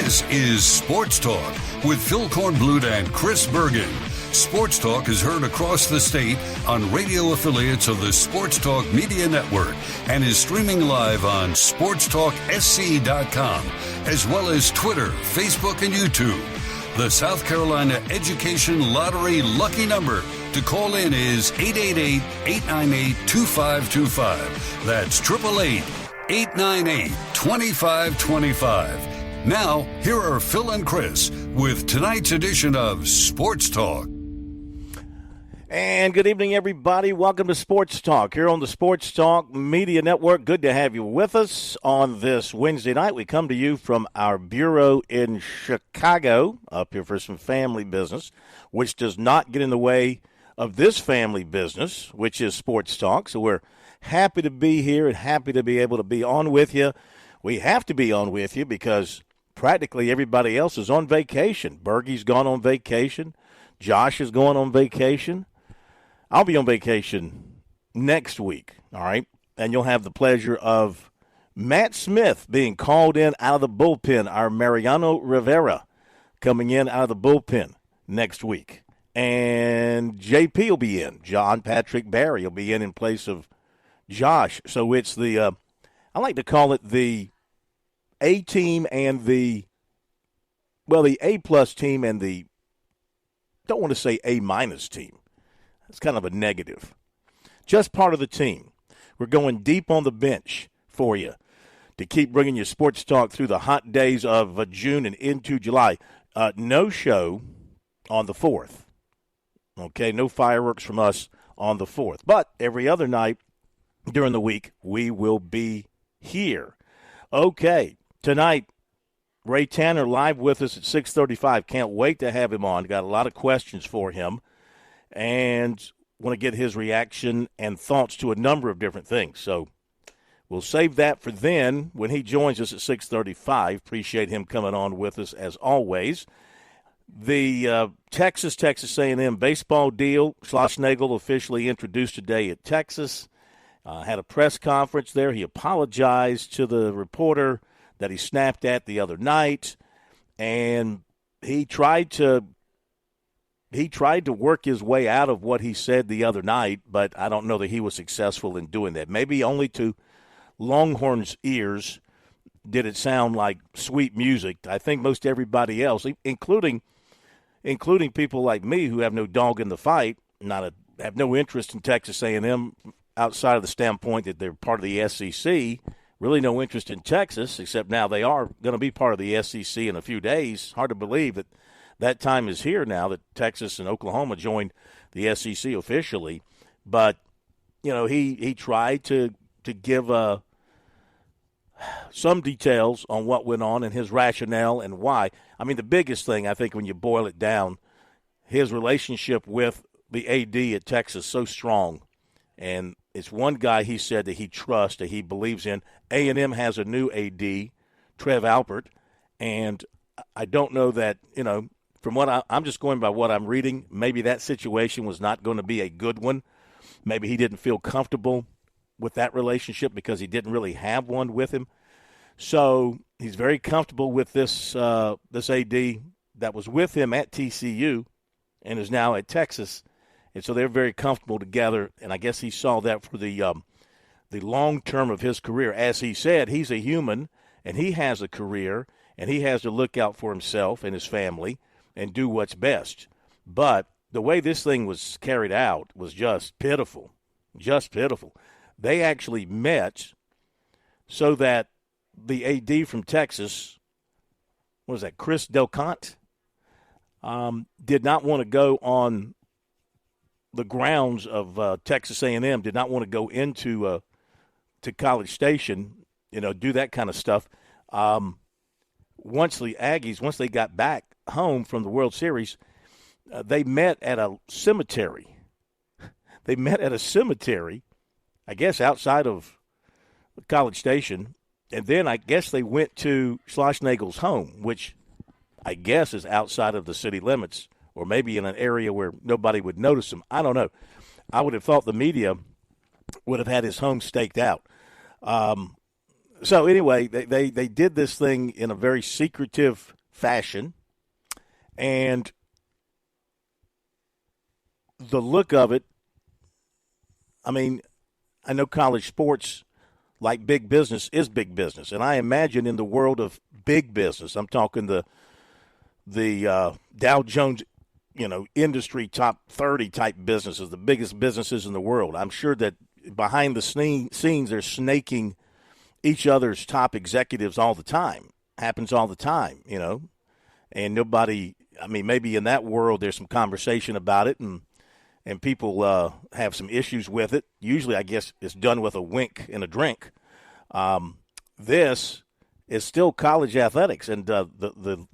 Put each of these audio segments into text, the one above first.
This is Sports Talk with Phil Kornblut and Chris Bergen. Sports Talk is heard across the state on radio affiliates of the Sports Talk Media Network and is streaming live on sportstalksc.com, as well as Twitter, Facebook, and YouTube. The South Carolina Education Lottery lucky number to call in is 888-898-2525. That's 888-898-2525. Now, here are Phil and Chris with tonight's edition of Sports Talk. And good evening, everybody. Welcome to Sports Talk here on the Sports Talk Media Network. Good to have you with us on this Wednesday night. We come to you from our bureau in Chicago, up here for some family business, which does not get in the way of this family business, which is Sports Talk. So we're happy to be here and happy to be able to be on with you. We have to be on with you because practically everybody else is on vacation. Bergie's gone on vacation. Josh is going on vacation. I'll be on vacation next week, all right? And you'll have the pleasure of Matt Smith being called in out of the bullpen, our Mariano Rivera coming in out of the bullpen next week. And JP will be in. John Patrick Barry will be in place of Josh. So it's the, I like to call it the A team and the A-plus team and the, don't want to say A-minus team. It's kind of a negative. Just part of the team. We're going deep on the bench for you to keep bringing you sports talk through the hot days of June and into July. No show on the 4th. Okay, no fireworks from us on the 4th. But every other night during the week, we will be here. Okay, tonight, Ray Tanner live with us at 6:35. Can't wait to have him on. Got a lot of questions for him and want to get his reaction and thoughts to a number of different things. So we'll save that for then when he joins us at 6:35. Appreciate him coming on with us as always. The Texas A&M baseball deal, Schlossnagle officially introduced today at Texas. Had a press conference there. He apologized to the reporter that he snapped at the other night, and he tried to work his way out of what he said the other night, but I don't know that he was successful in doing that. Maybe only to Longhorns' ears did it sound like sweet music. I think most everybody else, including people like me who have no dog in the fight, have no interest in Texas A&M outside of the standpoint that they're part of the SEC, really no interest in Texas, except now they are going to be part of the SEC in a few days. Hard to believe that time is here now that Texas and Oklahoma joined the SEC officially. But, you know, he tried to give some details on what went on and his rationale and why. I mean, the biggest thing, I think, when you boil it down, his relationship with the AD at Texas so strong. And it's one guy he said that he trusts, that he believes in. A&M has a new AD, Trev Alpert, and I don't know that, you know, from what I'm just going by what I'm reading, maybe that situation was not going to be a good one. Maybe he didn't feel comfortable with that relationship because he didn't really have one with him. So he's very comfortable with this AD that was with him at TCU and is now at Texas. And so they're very comfortable together, and I guess he saw that for the long term of his career. As he said, he's a human, and he has a career, and he has to look out for himself and his family and do what's best. But the way this thing was carried out was just pitiful, just pitiful. They actually met so that the AD from Texas, what was that, Chris Delconte, did not want to go on the grounds of Texas A&M, did not want to go into to College Station, you know, do that kind of stuff. Once the Aggies, once they got back home from the World Series, they met at a cemetery. They met at a cemetery, I guess, outside of College Station, and then I guess they went to Schlossnagle's home, which I guess is outside of the city limits, or maybe in an area where nobody would notice him. I don't know. I would have thought the media would have had his home staked out. So anyway, they did this thing in a very secretive fashion. And the look of it, I mean, I know college sports, like big business, is big business. And I imagine in the world of big business, I'm talking the Dow Jones, industry top 30 type businesses, the biggest businesses in the world. I'm sure that behind the scenes, they're snaking each other's top executives all the time. Happens all the time, And nobody, maybe in that world there's some conversation about it and people have some issues with it. Usually, I guess, it's done with a wink and a drink. This is still college athletics, and the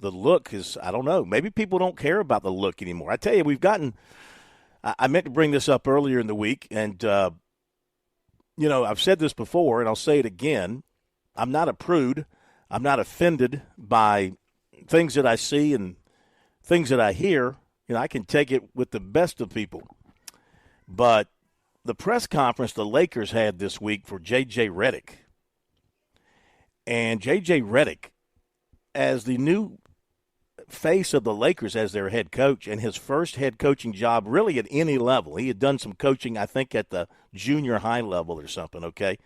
look is, I don't know, maybe people don't care about the look anymore. I tell you, we've gotten – I meant to bring this up earlier in the week, and, I've said this before, and I'll say it again. I'm not a prude. I'm not offended by things that I see and things that I hear. I can take it with the best of people. But the press conference the Lakers had this week for J.J. Redick, and J.J. Redick, as the new face of the Lakers as their head coach, and his first head coaching job really at any level. He had done some coaching, I think, at the junior high level or something, okay?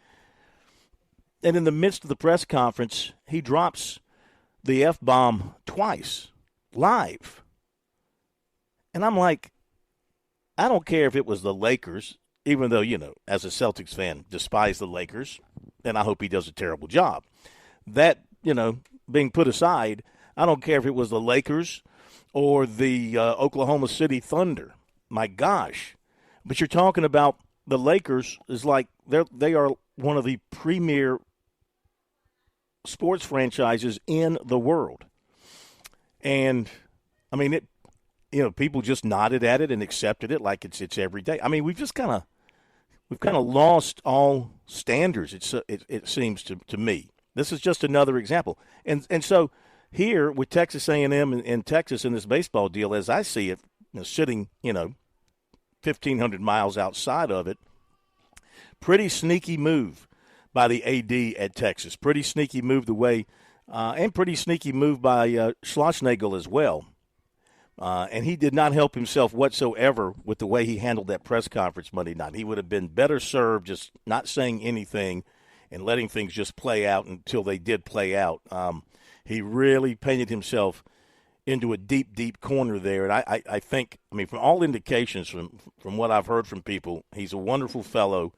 And in the midst of the press conference, he drops the F-bomb twice, live. And I'm like, I don't care if it was the Lakers, even though, as a Celtics fan, despise the Lakers, and I hope he does a terrible job. That, being put aside, I don't care if it was the Lakers or the Oklahoma City Thunder. My gosh. But you're talking about the Lakers is like they are one of the premier sports franchises in the world. And, people just nodded at it and accepted it like it's every day. We've kind of lost all standards. It seems to me. This is just another example. And so here with Texas A&M and Texas in this baseball deal, as I see it, sitting 1,500 miles outside of it, pretty sneaky move by the AD at Texas. Pretty sneaky move the way, and pretty sneaky move by Schlossnagle as well. And he did not help himself whatsoever with the way he handled that press conference Monday night. He would have been better served just not saying anything and letting things just play out until they did play out. He really painted himself into a deep, deep corner there. And I think, from all indications, from what I've heard from people, he's a wonderful fellow.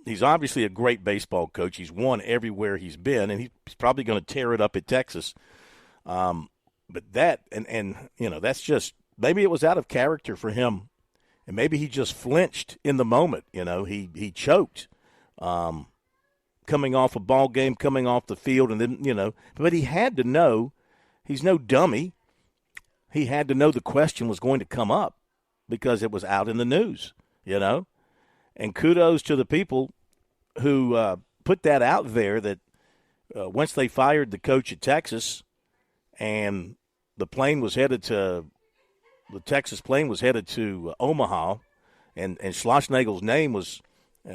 He's obviously a great baseball coach. He's won everywhere he's been, and he's probably going to tear it up at Texas. But that, and that's just, maybe it was out of character for him, and maybe he just flinched in the moment. He choked coming off a ball game, coming off the field, and then, but he had to know, he's no dummy. He had to know the question was going to come up because it was out in the news, And kudos to the people who put that out there that once they fired the coach at Texas and the Texas plane was headed to Omaha, and Schlossnagle's name was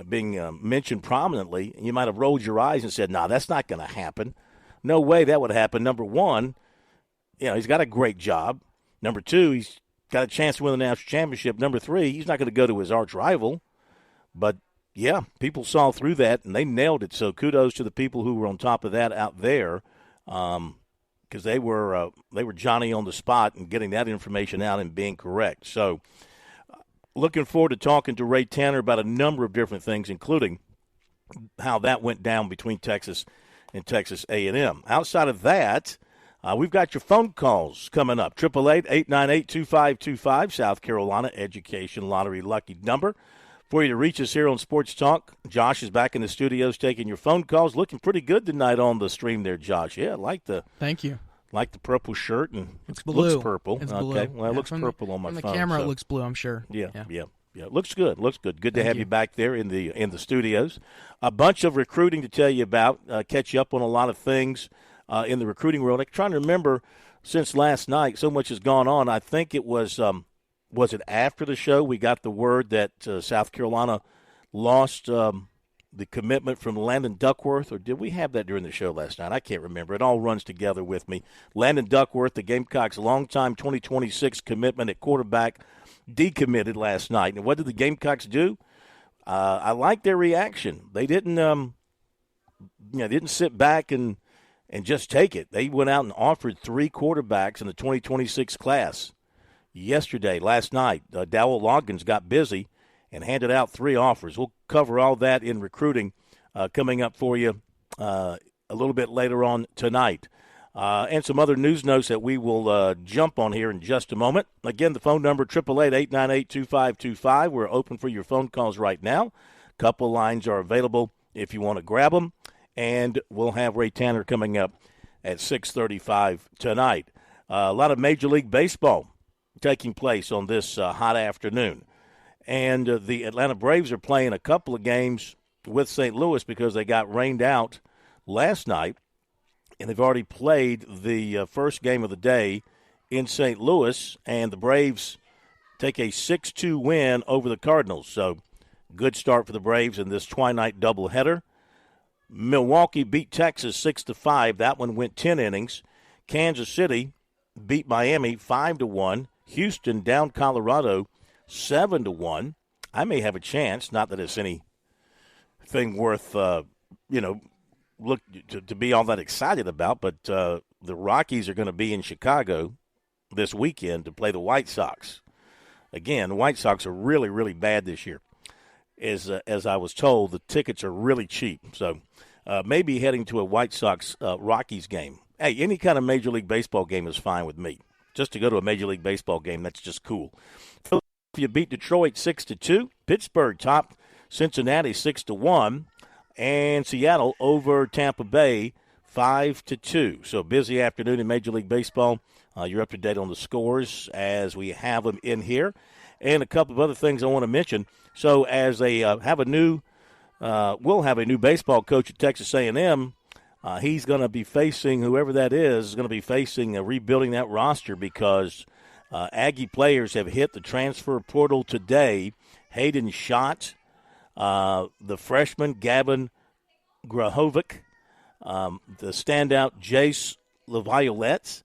being mentioned prominently, and you might have rolled your eyes and said, "No, that's not going to happen. No way that would happen." Number one, he's got a great job. Number two, he's got a chance to win the national championship. Number three, he's not going to go to his arch rival. But, yeah, people saw through that, and they nailed it. So kudos to the people who were on top of that out there, because they were Johnny on the spot and getting that information out and being correct. So looking forward to talking to Ray Tanner about a number of different things, including how that went down between Texas and Texas A&M. Outside of that, we've got your phone calls coming up. 888-898-2525, South Carolina Education Lottery lucky number for you to reach us here on Sports Talk. Josh is back in the studios taking your phone calls. Looking pretty good tonight on the stream there, Josh. Yeah, Thank you. Like the purple shirt, and it's blue. Looks purple. It's okay, blue. Well, it looks purple on my phone. On the camera, it looks blue, I'm sure. Yeah. Looks good. Good to have you back there in the studios. A bunch of recruiting to tell you about. Catch you up on a lot of things in the recruiting world. I'm trying to remember, since last night, so much has gone on. I think it was it after the show we got the word that South Carolina lost the commitment from Landon Duckworth, or did we have that during the show last night? I can't remember. It all runs together with me. Landon Duckworth, the Gamecocks' longtime 2026 commitment at quarterback, decommitted last night. And what did the Gamecocks do? I like their reaction. They didn't sit back and just take it. They went out and offered 3 quarterbacks in the 2026 class. Last night, Dowell Loggins got busy and handed out 3 offers. We'll cover all that in recruiting coming up for you a little bit later on tonight. And some other news notes that we will jump on here in just a moment. Again, the phone number, 888-898-2525. We're open for your phone calls right now. Couple lines are available if you want to grab them. And we'll have Ray Tanner coming up at 6:35 tonight. A lot of Major League Baseball taking place on this hot afternoon. And the Atlanta Braves are playing a couple of games with St. Louis because they got rained out last night. And they've already played the first game of the day in St. Louis. And the Braves take a 6-2 win over the Cardinals. So good start for the Braves in this twilight doubleheader. Milwaukee beat Texas 6-5. That one went 10 innings. Kansas City beat Miami 5-1. Houston down Colorado 7-1. I may have a chance, not that it's anything worth, look to be all that excited about, but the Rockies are going to be in Chicago this weekend to play the White Sox. Again, the White Sox are really, really bad this year. As I was told, the tickets are really cheap. So maybe heading to a White Sox Rockies game. Hey, any kind of Major League Baseball game is fine with me. Just to go to a Major League Baseball game, that's just cool. Philadelphia beat Detroit 6-2. Pittsburgh topped Cincinnati 6-1. And Seattle over Tampa Bay 5-2. So busy afternoon in Major League Baseball. You're up to date on the scores as we have them in here. And a couple of other things I want to mention. So as they we'll have a new baseball coach at Texas A&M. He's going to be facing, whoever that is going to be facing rebuilding that roster because Aggie players have hit the transfer portal today. Hayden Schott, the freshman Gavin Grahovic, the standout Jace LaViolette.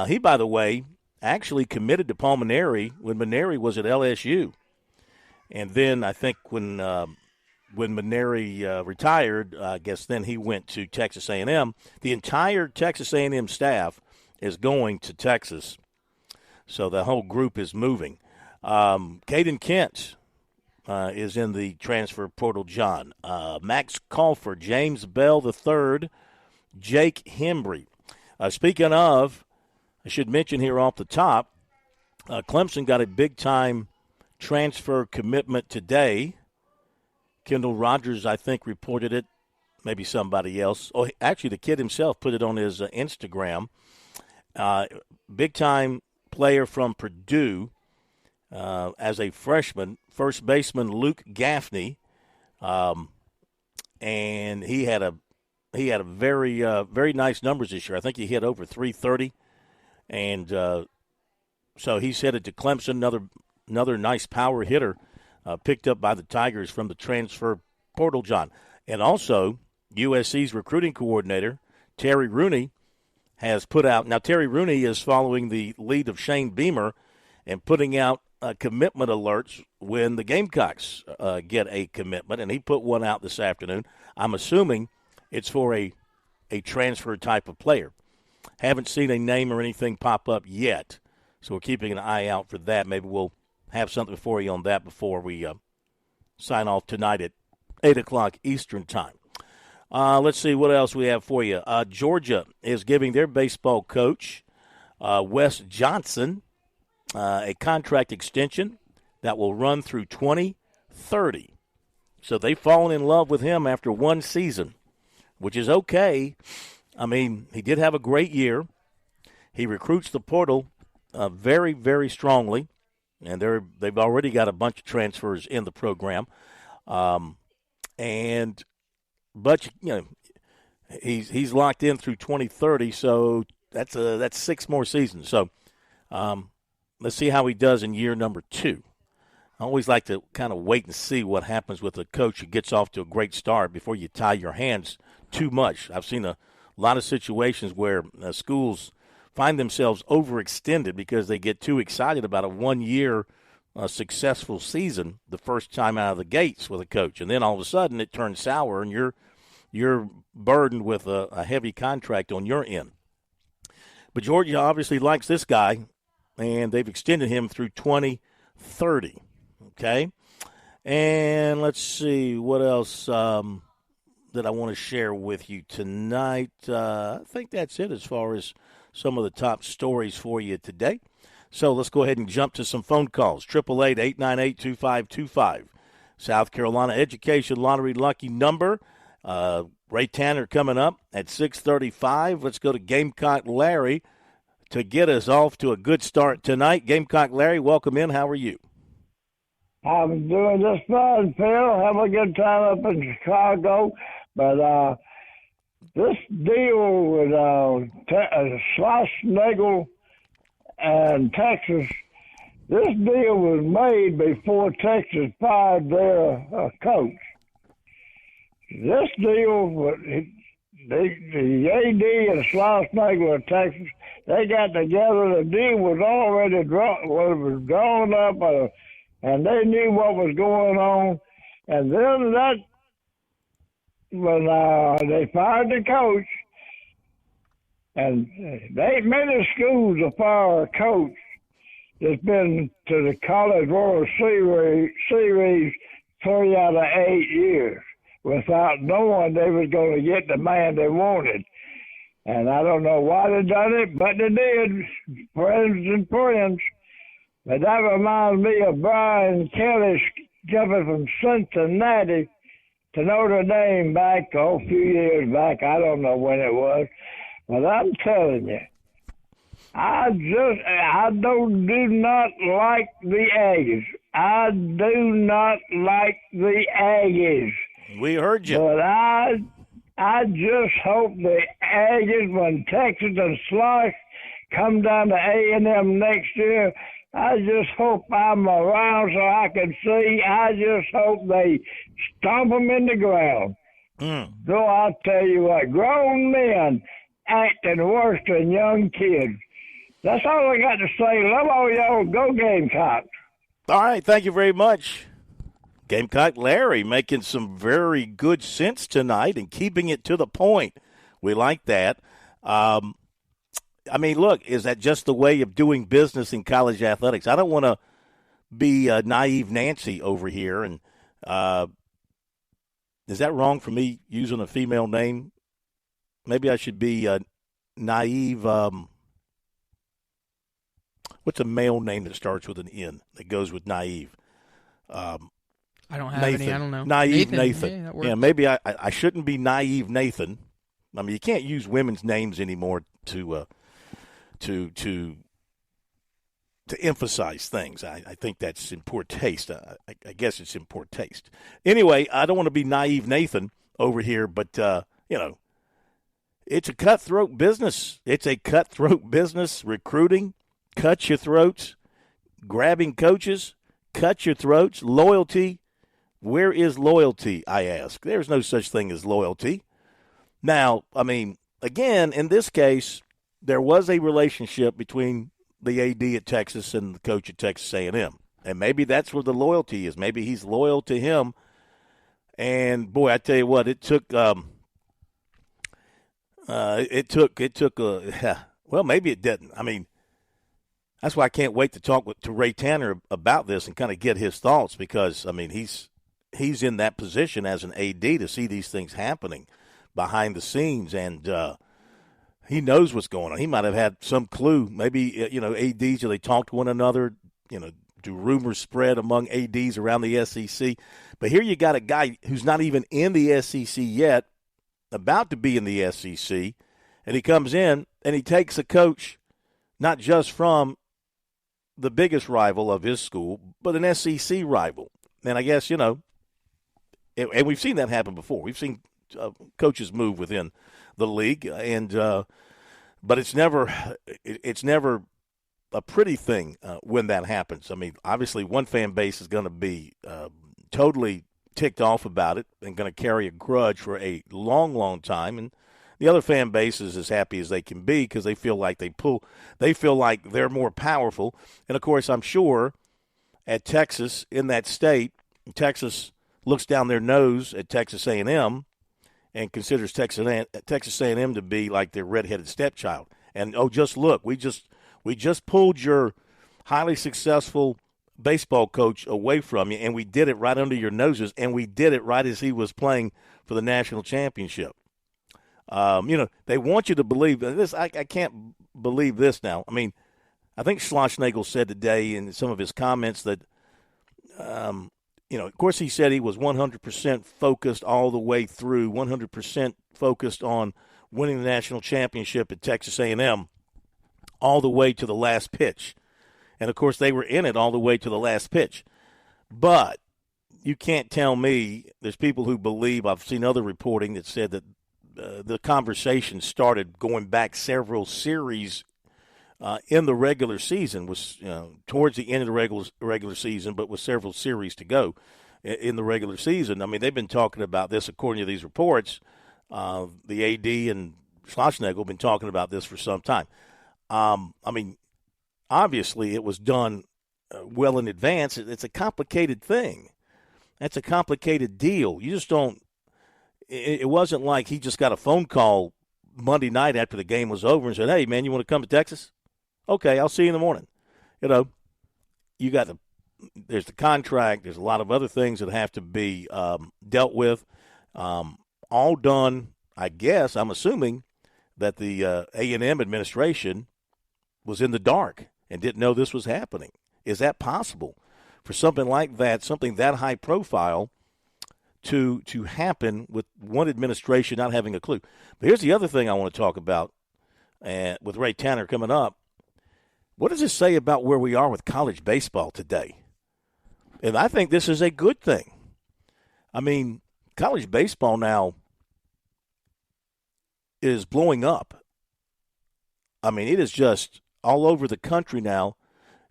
He, by the way, actually committed to Paul Maneri when Maneri was at LSU. And then I think when Maneri retired, I guess then he went to Texas A&M. The entire Texas A&M staff is going to Texas. So the whole group is moving. Caden Kent is in the transfer portal, John. Max Calford, James Bell III, Jake Hembry. Speaking of, I should mention here off the top, Clemson got a big-time transfer commitment today. Kendall Rogers, I think, reported it. Maybe somebody else. Oh, actually, the kid himself put it on his Instagram. Big-time player from Purdue as a freshman, first baseman Luke Gaffney, and he had a very very nice numbers this year. I think he hit over 330, and so he's headed to Clemson. Another nice power hitter picked up by the Tigers from the transfer portal, John. And also USC's recruiting coordinator Terry Rooney has put out. Now Terry Rooney is following the lead of Shane Beamer and putting out commitment alerts when the Gamecocks get a commitment, and he put one out this afternoon. I'm assuming it's for a transfer type of player. Haven't seen a name or anything pop up yet, so we're keeping an eye out for that. Maybe we'll have something for you on that before we sign off tonight at 8 o'clock Eastern time. Let's see what else we have for you. Georgia is giving their baseball coach, Wes Johnson, a contract extension that will run through 2030. So they've fallen in love with him after one season, which is okay. I mean, he did have a great year. He recruits the portal very, very strongly, and they've already got a bunch of transfers in the program. But he's locked in through 2030, so that's 6 more seasons. So let's see how he does in year number 2. I always like to kind of wait and see what happens with a coach who gets off to a great start before you tie your hands too much. I've seen a lot of situations where schools find themselves overextended because they get too excited about a one-year successful season the first time out of the gates with a coach, and then all of a sudden it turns sour and you're burdened with a heavy contract on your end. But Georgia obviously likes this guy, and they've extended him through 2030. Okay, and let's see what else that I want to share with you tonight. I think that's it as far as some of the top stories for you today. So let's go ahead and jump to some phone calls. 888-898-2525. South Carolina Education Lottery lucky number. Ray Tanner coming up at 6:35. Let's go to Gamecock Larry to get us off to a good start tonight. Gamecock Larry, welcome in. How are you? I'm doing just fine, Phil. Have a good time up in Chicago. But this deal with Schlossnagle and Texas, this deal was made before Texas fired their coach. This deal, the AD and Schlossnagle of Texas, they got together. The deal was already drawn up, and they knew what was going on. And then when they fired the coach, and many schools will fire a coach that's been to the College World Series 3 out of 8 years without knowing they was going to get the man they wanted. And I don't know why they done it, but they did. Friends and friends. But that reminds me of Brian Kelly jumping from Cincinnati to Notre Dame back a few years back. I don't know when it was. But I'm telling you, I do not like the Aggies. I do not like the Aggies. We heard you. But I just hope the Aggies, when Texas and Slosh come down to A&M next year, I just hope I'm around so I can see. I just hope they stomp them in the ground. So I'll tell you what, grown men acting worse than young kids. That's all I got to say. Love all y'all. Go Gamecocks. All right, thank you very much. Gamecock Larry making some very good sense tonight and keeping it to the point. We like that. I mean, look, is that just the way of doing business in college athletics? I don't want to be naive Nancy over here. And is that wrong for me using a female name? Maybe I should be naive. What's a male name that starts with an N that goes with naive? I don't have Nathan. any. I don't know. Naive Nathan. Yeah, maybe I shouldn't be naive Nathan. I mean, you can't use women's names anymore to emphasize things. I think that's in poor taste. I guess it's in poor taste. Anyway, I don't want to be naive Nathan over here, but it's a cutthroat business. It's a cutthroat business. Recruiting, cut your throats. Grabbing coaches, cut your throats. Loyalty. Where is loyalty, I ask? There's no such thing as loyalty. Now, I mean, again, in this case, there was a relationship between the AD at Texas and the coach at Texas A&M. And maybe that's where the loyalty is. Maybe he's loyal to him. And, boy, I tell you what, it took well, maybe it didn't. I mean, that's why I can't wait to talk to Ray Tanner about this and kind of get his thoughts because, I mean, he's in that position as an AD to see these things happening behind the scenes, and he knows what's going on. He might have had some clue. Maybe, ADs, they talk to one another, do rumors spread among ADs around the SEC. But here you got a guy who's not even in the SEC yet, about to be in the SEC, and he comes in and he takes a coach not just from the biggest rival of his school, but an SEC rival. And I guess, and we've seen that happen before. We've seen coaches move within the league, and but it's never a pretty thing when that happens. I mean, obviously one fan base is going to be totally ticked off about it and going to carry a grudge for a long, long time. And the other fan base is as happy as they can be because they feel like they feel like they're more powerful. And, of course, I'm sure at Texas, in that state, Texas looks down their nose at Texas A&M and considers Texas A&M to be like their redheaded stepchild. And, oh, just look, we just pulled your highly successful baseball coach away from you, and we did it right under your noses, and we did it right as he was playing for the national championship. They want you to believe this. I can't believe this now. I mean, I think Schlossnagle said today in some of his comments that, of course he said he was 100% focused all the way through, 100% focused on winning the national championship at Texas A&M all the way to the last pitch. And, of course, they were in it all the way to the last pitch. But you can't tell me, there's people who believe, I've seen other reporting that said that the conversation started going back several series in the regular season, was towards the end of the regular season, but with several series to go in the regular season. I mean, they've been talking about this, according to these reports. The AD and Schlossnagle have been talking about this for some time. I mean, obviously it was done well in advance. It's a complicated thing. That's a complicated deal. You just don't – it wasn't like he just got a phone call Monday night after the game was over and said, hey, man, you want to come to Texas? Okay, I'll see you in the morning. You got there's the contract. There's a lot of other things that have to be dealt with. All done, I guess, I'm assuming that the A&M administration was in the dark and didn't know this was happening. Is that possible for something like that, something that high profile, to happen with one administration not having a clue? But here's the other thing I want to talk about with Ray Tanner coming up. What does this say about where we are with college baseball today? And I think this is a good thing. I mean, college baseball now is blowing up. I mean, it is just all over the country now.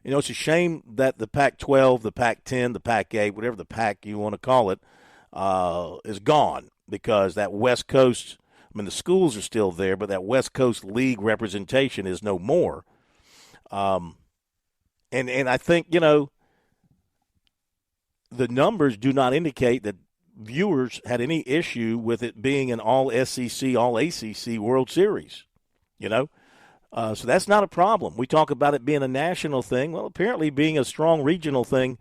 It's a shame that the Pac-12, the Pac-10, the Pac-8, whatever the Pac you want to call it, is gone, because that West Coast, I mean, the schools are still there, but that West Coast league representation is no more. And I think, the numbers do not indicate that viewers had any issue with it being an all-SEC, all-ACC World Series, So that's not a problem. We talk about it being a national thing. Well, apparently being a strong regional thing,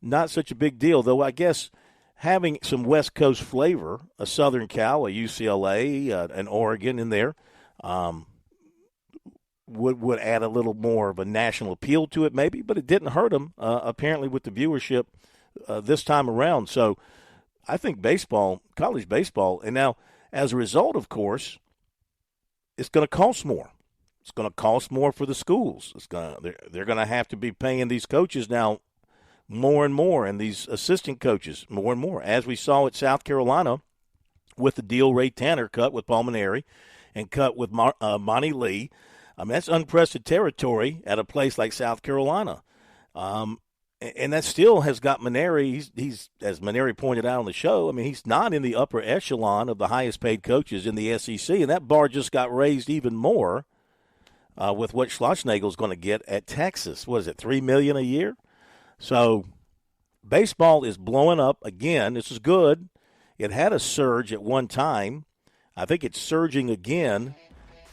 not such a big deal, though I guess having some West Coast flavor, a Southern Cal, a UCLA, an Oregon in there, would add a little more of a national appeal to it maybe, but it didn't hurt them, apparently, with the viewership this time around. So I think baseball, college baseball, and now as a result, of course, it's going to cost more. It's going to cost more for the schools. They're going to have to be paying these coaches now more and more, and these assistant coaches more and more, as we saw at South Carolina with the deal Ray Tanner cut with Palmineri and cut with Monty Lee. I mean, that's unprecedented territory at a place like South Carolina. And that still has got Maneri. He's, as Maneri pointed out on the show, I mean, he's not in the upper echelon of the highest paid coaches in the SEC, and that bar just got raised even more with what Schlossnagle's going to get at Texas. What is it, $3 million a year? So baseball is blowing up again. This is good. It had a surge at one time. I think it's surging again,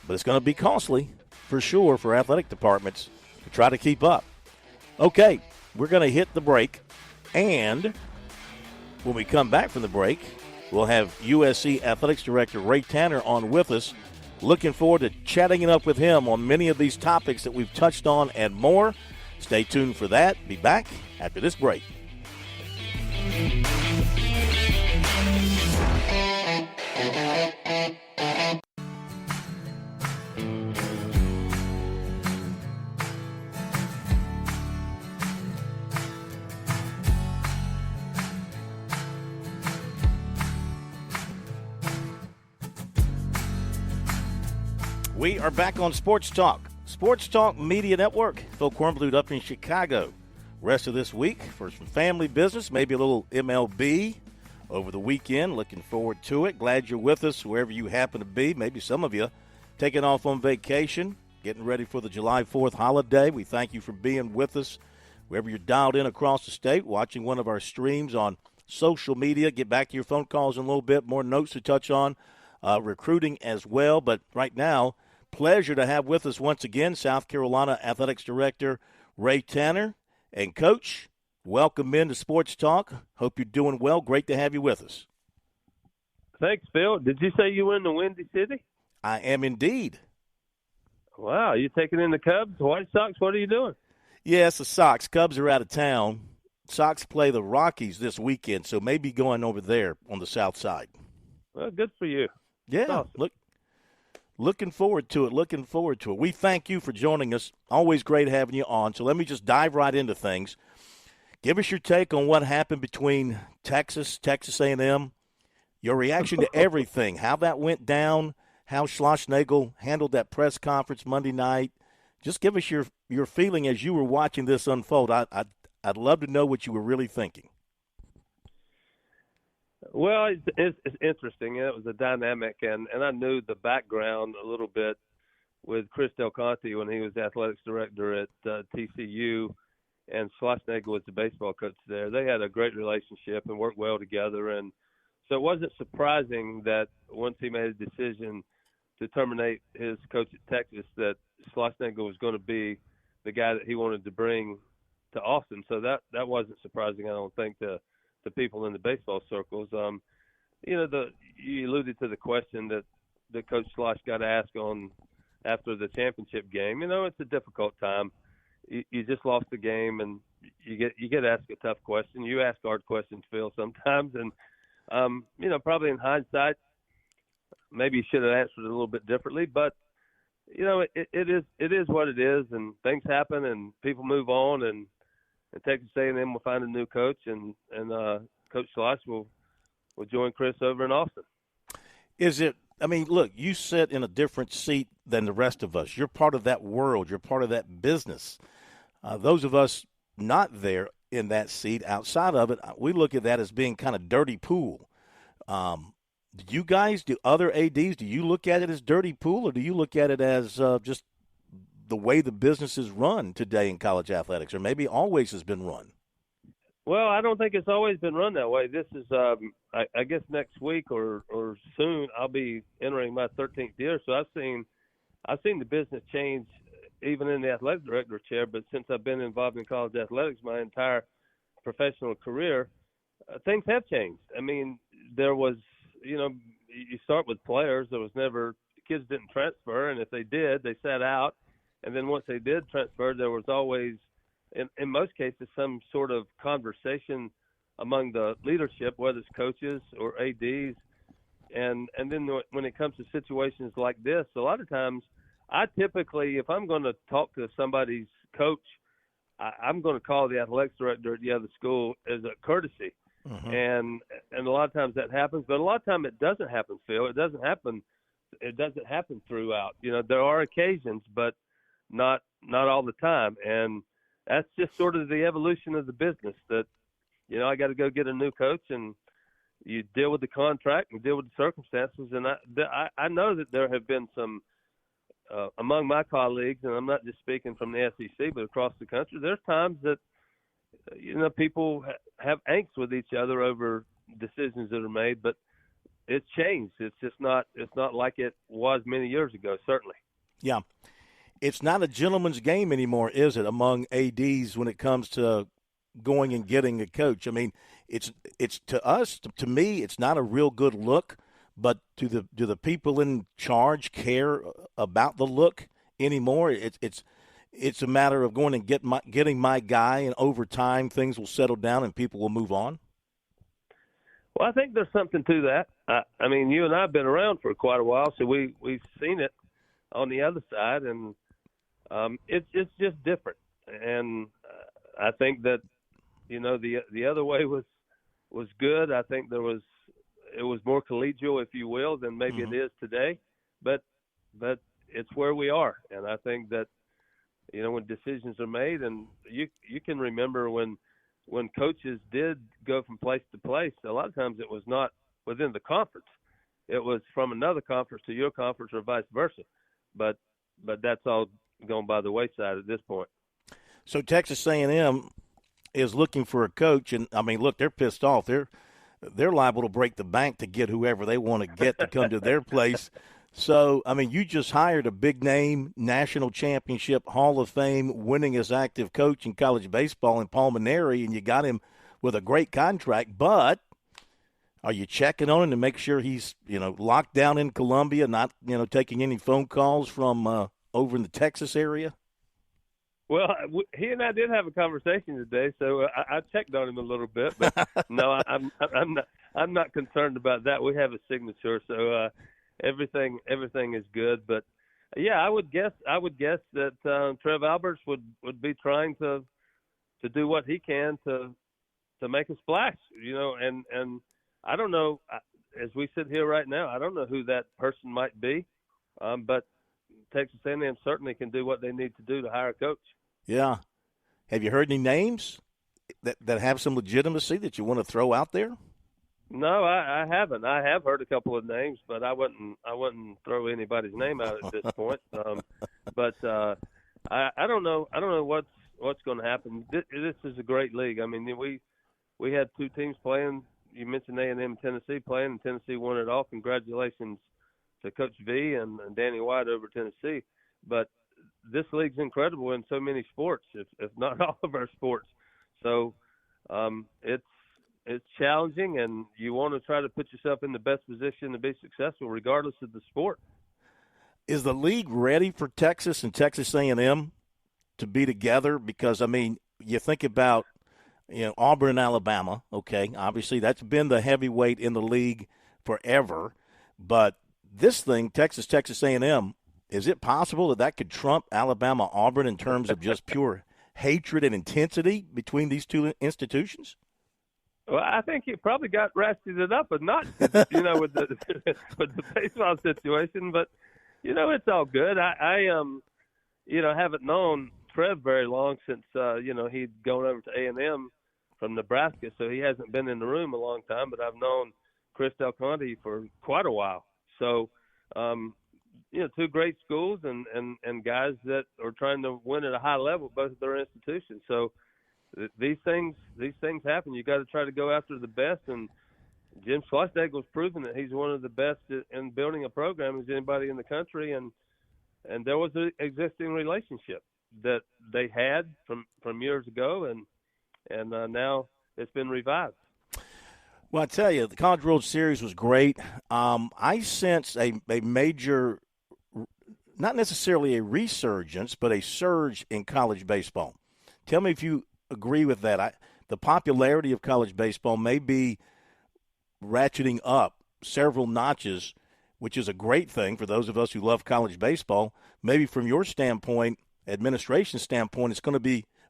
but it's going to be costly for sure for athletic departments to try to keep up. Okay, we're going to hit the break, and when we come back from the break, we'll have USC Athletics Director Ray Tanner on with us. Looking forward to chatting it up with him on many of these topics that we've touched on and more. Stay tuned for that. Be back after this break. We are back on Sports Talk. Sports Talk Media Network. Phil Kornblut up in Chicago. Rest of this week for some family business, maybe a little MLB over the weekend. Looking forward to it. Glad you're with us wherever you happen to be. Maybe some of you taking off on vacation, getting ready for the July 4th holiday. We thank you for being with us wherever you're dialed in across the state, watching one of our streams on social media. Get back to your phone calls in a little bit. More notes to touch on, recruiting as well. But right now, pleasure to have with us once again South Carolina Athletics Director Ray Tanner. And, Coach, welcome into Sports Talk. Hope you're doing well. Great to have you with us. Thanks, Phil. Did you say you were in the Windy City? I am indeed. Wow, you taking in the Cubs, the White Sox? What are you doing? Yes, the Sox. Cubs are out of town. Sox play the Rockies this weekend, so maybe going over there on the south side. Well, good for you. Yeah, awesome. Looking forward to it. We thank you for joining us. Always great having you on. So let me just dive right into things. Give us your take on what happened between Texas A&M, your reaction to everything, how that went down, how Schlossnagle handled that press conference Monday night. Just give us your feeling as you were watching this unfold. I'd love to know what you were really thinking. Well, it's interesting. It was a dynamic, and I knew the background a little bit with Chris Del Conte when he was athletics director at TCU, and Schlossnagle was the baseball coach there. They had a great relationship and worked well together, and so it wasn't surprising that once he made a decision to terminate his coach at Texas, that Schlossnagle was going to be the guy that he wanted to bring to Austin. So that wasn't surprising, I don't think, to people in the baseball circles. You alluded to the question that Coach Schloss got asked on after the championship game. It's a difficult time. You just lost the game, and you get asked a tough question. You ask hard questions, Phil, sometimes, and probably in hindsight, maybe you should have answered it a little bit differently. But it is what it is, and things happen, and people move on, and Texas A&M will find a new coach, and Coach Schloss will join Chris over in Austin. Look, you sit in a different seat than the rest of us. You're part of that world. You're part of that business. Those of us not there in that seat, outside of it, we look at that as being kind of dirty pool. Do other ADs, do you look at it as dirty pool, or do you look at it as just the way the business is run today in college athletics, or maybe always has been run? Well, I don't think it's always been run that way. This is, I guess, next week or soon I'll be entering my 13th year. So I've seen the business change, even in the athletic director chair. But since I've been involved in college athletics my entire professional career, things have changed. I mean, there was, you start with players. There was never – kids didn't transfer, and if they did, they sat out. And then once they did transfer, there was always, in most cases, some sort of conversation among the leadership, whether it's coaches or ADs. And then when it comes to situations like this, a lot of times I typically, if I'm going to talk to somebody's coach, I'm going to call the athletics director at the other school as a courtesy. Mm-hmm. And a lot of times that happens, but a lot of times it doesn't happen, Phil. It doesn't happen throughout. There are occasions, but not all the time. And that's just sort of the evolution of the business that, I got to go get a new coach, and you deal with the contract and deal with the circumstances. And I know that there have been some among my colleagues, and I'm not just speaking from the SEC, but across the country, there's times that, people have angst with each other over decisions that are made, but it's changed. It's not like it was many years ago, certainly. Yeah. It's not a gentleman's game anymore, is it, among ADs when it comes to going and getting a coach? I mean, it's to us, to me, it's not a real good look, but do the people in charge care about the look anymore? It's a matter of going and getting my guy, and over time things will settle down and people will move on. Well, I think there's something to that. I mean, you and I have been around for quite a while, so we've seen it on the other side, and it's just different. And I think that the other way was good. I think it was more collegial, if you will, than maybe it is today. But it's where we are, and I think that when decisions are made. And you can remember when coaches did go from place to place, a lot of times it was not within the conference. It was from another conference to your conference or vice versa. But that's all gone by the wayside at this point. So Texas A&M is looking for a coach, and, I mean, look, they're pissed off. They're liable to break the bank to get whoever they want to get to come to their place. So, I mean, you just hired a big-name, national championship, Hall of Fame, winningest active coach in college baseball in Paul Mainieri, and you got him with a great contract. But are you checking on him to make sure he's, locked down in Columbia, not, taking any phone calls from over in the Texas area? Well, he and I did have a conversation today, so I checked on him a little bit. But no, I'm not concerned about that. We have a signature, so everything is good. But yeah, I would guess that Trev Alberts would be trying to do what he can to make a splash, and I don't know, as we sit here right now, I don't know who that person might be, but Texas A&M certainly can do what they need to do to hire a coach. Yeah. Have you heard any names that have some legitimacy that you want to throw out there? No, I haven't. I have heard a couple of names, but I wouldn't throw anybody's name out at this point. But I don't know. I don't know what's going to happen. This is a great league. I mean, we had two teams playing. You mentioned A&M and Tennessee playing, and Tennessee won it all. Congratulations to Coach V and Danny White over Tennessee. But this league's incredible in so many sports, if not all of our sports. So it's challenging, and you want to try to put yourself in the best position to be successful, regardless of the sport. Is the league ready for Texas and Texas A&M to be together? Because, I mean, you think about Auburn and Alabama, okay, obviously that's been the heavyweight in the league forever. But this thing, Texas A&M, is it possible that could trump Alabama, Auburn in terms of just pure hatred and intensity between these two institutions? Well, I think it probably got ratcheted up a notch, with the baseball situation. But it's all good. I haven't known Trev very long since he'd gone over to A&M from Nebraska, so he hasn't been in the room a long time. But I've known Chris Del Conte for quite a while. So, two great schools and guys that are trying to win at a high level, both of their institutions. So these things happen. You got to try to go after the best, and Jim Schlossnagel's proven that he's one of the best in building a program as anybody in the country. And there was an existing relationship that they had from years ago, and now it's been revived. Well, I tell you, the College World Series was great. I sense a major, not necessarily a resurgence, but a surge in college baseball. Tell me if you agree with that. The popularity of college baseball may be ratcheting up several notches, which is a great thing for those of us who love college baseball. Maybe from your standpoint, administration standpoint,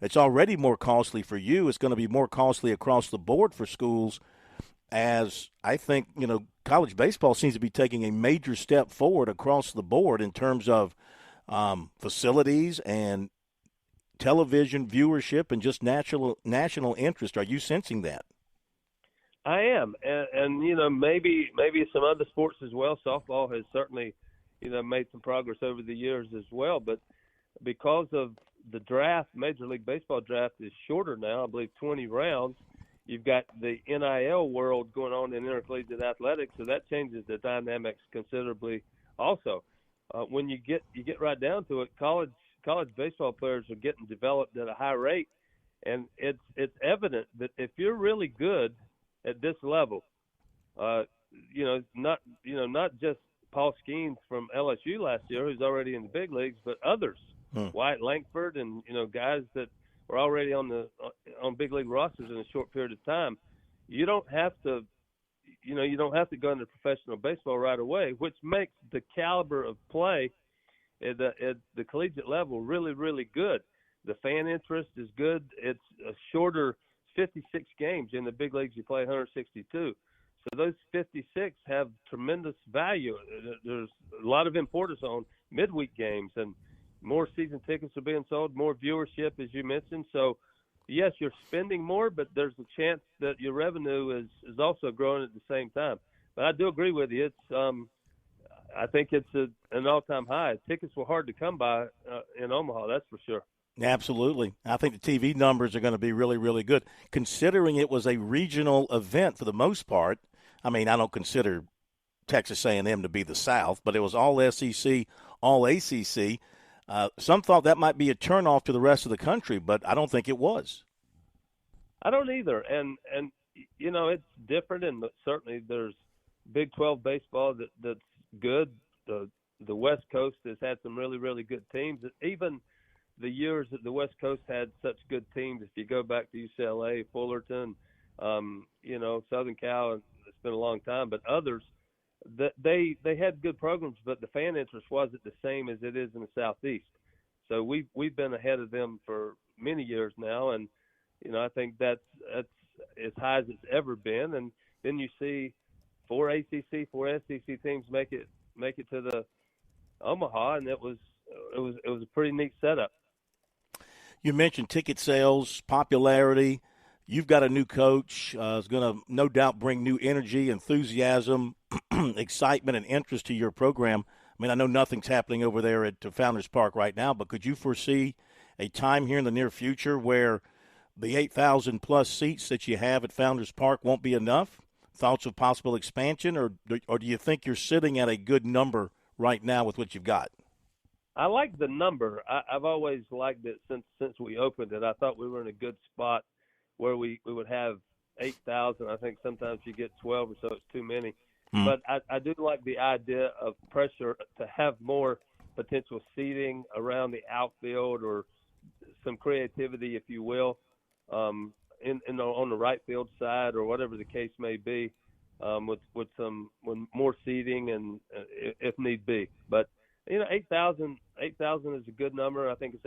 it's already more costly for you. It's going to be more costly across the board for schools, as I think, college baseball seems to be taking a major step forward across the board in terms of facilities and television viewership and just national interest. Are you sensing that? I am, and maybe some other sports as well. Softball has certainly made some progress over the years as well, but because of the draft, Major League Baseball draft is shorter now, I believe 20 rounds. You've got the NIL world going on in intercollegiate athletics, so that changes the dynamics considerably also. When you get right down to it, college baseball players are getting developed at a high rate, and it's evident that if you're really good at this level, not just Paul Skeens from LSU last year, who's already in the big leagues, but others, Wyatt Langford, and guys that were already on big league rosters in a short period of time. You don't have to go into professional baseball right away, which makes the caliber of play at the collegiate level really, really good. The fan interest is good. It's a shorter 56 games. In the big leagues, you play 162. So those 56 have tremendous value. There's a lot of importance on midweek games, and more season tickets are being sold, more viewership, as you mentioned. So, yes, you're spending more, but there's a chance that your revenue is also growing at the same time. But I do agree with you. It's I think it's an all-time high. Tickets were hard to come by in Omaha, that's for sure. Absolutely. I think the TV numbers are going to be really, really good. Considering it was a regional event for the most part, I mean, I don't consider Texas A&M to be the South, but it was all SEC, all ACC. Some thought that might be a turnoff to the rest of the country, but I don't think it was. I don't either. And you know, it's different, and certainly there's Big 12 baseball that's good. The West Coast has had some really, really good teams. Even the years that the West Coast had such good teams, if you go back to UCLA, Fullerton, you know, Southern Cal, it's been a long time, but others, they had good programs, but the fan interest wasn't the same as it is in the Southeast. So we've been ahead of them for many years now, and you know, I think that's as high as it's ever been. And then you see 4 ACC, 4 SEC teams make it to the Omaha, and it was a pretty neat setup. You mentioned ticket sales, popularity. You've got a new coach. Is going to no doubt bring new energy, enthusiasm, excitement, and interest to your program. I mean, I know nothing's happening over there at Founders Park right now, but could you foresee a time here in the near future where the 8,000-plus seats that you have at Founders Park won't be enough? Thoughts of possible expansion, or do you think you're sitting at a good number right now with what you've got? I like the number. I've always liked it since we opened it. I thought we were in a good spot where we would have 8,000. I think sometimes you get 12 or so, it's too many. But I do like the idea of pressure to have more potential seating around the outfield, or some creativity, if you will, on the right field side, or whatever the case may be, with more seating, and if need be. But you know, 8,000 is a good number. I think it's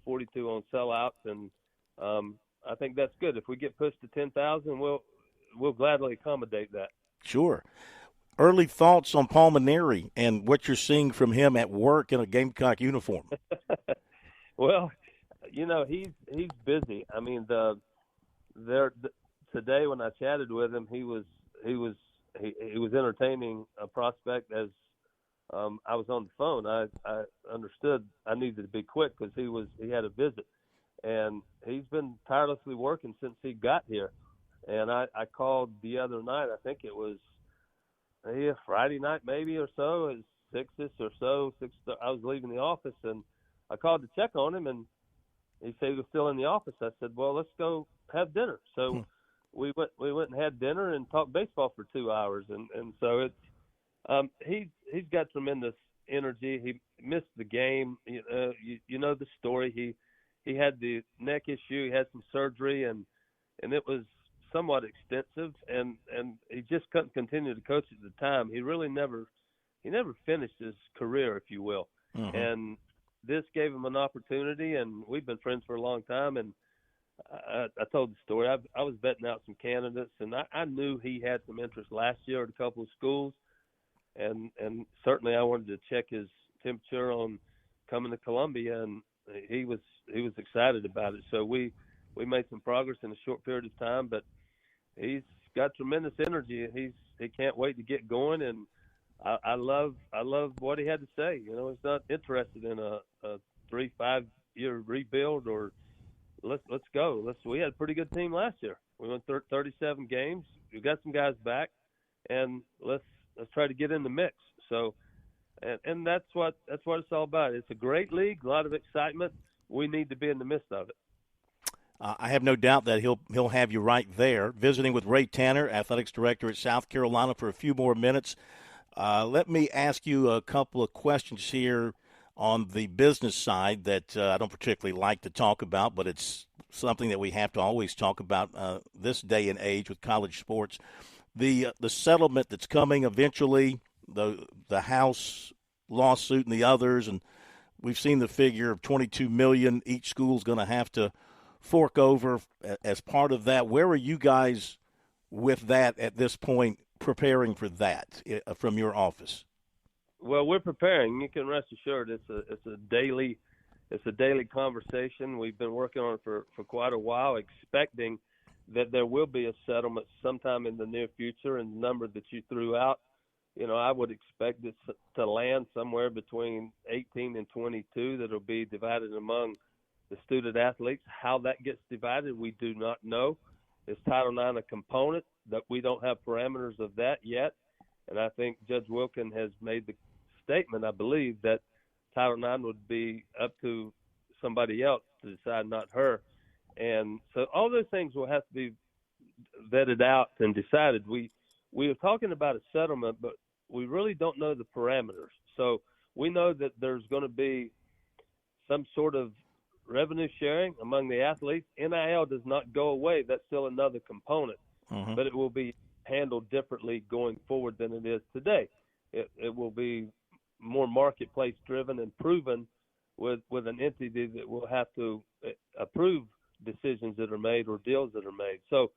82-42 on sellouts, and I think that's good. If we get pushed to 10,000, we'll gladly accommodate that. Sure. Early thoughts on Paul Maneri and what you're seeing from him at work in a Gamecock uniform? Well, you know, he's busy. I mean, today when I chatted with him, he was entertaining a prospect as I was on the phone. I understood I needed to be quick because he had a visit, and he's been tirelessly working since he got here. And I called the other night. I think it was Friday night maybe or so. It was 6 or so. I was leaving the office, and I called to check on him, and he said he was still in the office. I said, well, let's go have dinner. So we went and had dinner and talked baseball for 2 hours, and so it's he's got tremendous energy. He missed the game. You know the story. He had the neck issue. He had some surgery, and it was somewhat extensive, and he just couldn't continue to coach at the time. He really never finished his career, if you will. Mm-hmm. And this gave him an opportunity, and we've been friends for a long time. And I told the story. I was vetting out some candidates, and I knew he had some interest last year at a couple of schools, and certainly I wanted to check his temperature on coming to Columbia, and he was excited about it. So we made some progress in a short period of time, but he's got tremendous energy. He can't wait to get going, and I love what he had to say. You know, he's not interested in a 3-5 year rebuild, or let's go. We had a pretty good team last year. We won 37 games. We got some guys back, and let's try to get in the mix. So, and that's what it's all about. It's a great league, a lot of excitement. We need to be in the midst of it. I have no doubt that he'll have you right there. Visiting with Ray Tanner, athletics director at South Carolina, for a few more minutes. Let me ask you a couple of questions here on the business side that I don't particularly like to talk about, but it's something that we have to always talk about this day and age with college sports. The settlement that's coming eventually, the House lawsuit and the others, and we've seen the figure of $22 million each school's going to have to fork over as part of that. Where are you guys with that at this point, preparing for that from your office? Well, we're preparing. You can rest assured it's a daily It's a daily conversation. We've been working on it for quite a while, expecting that there will be a settlement sometime in the near future. And the number that you threw out, I would expect this to land somewhere between 18 and 22 that will be divided among the student athletes. How that gets divided, we do not know. Is Title IX a component that we don't have parameters of that yet? And I think Judge Wilkin has made the statement, I believe, that Title IX would be up to somebody else to decide, not her. And so all those things will have to be vetted out and decided. We are talking about a settlement, but we really don't know the parameters. So we know that there's going to be some sort of revenue sharing among the athletes. NIL does not go away. That's still another component, but it will be handled differently going forward than it is today. It will be more marketplace driven and proven with an entity that will have to approve decisions that are made or deals that are made. So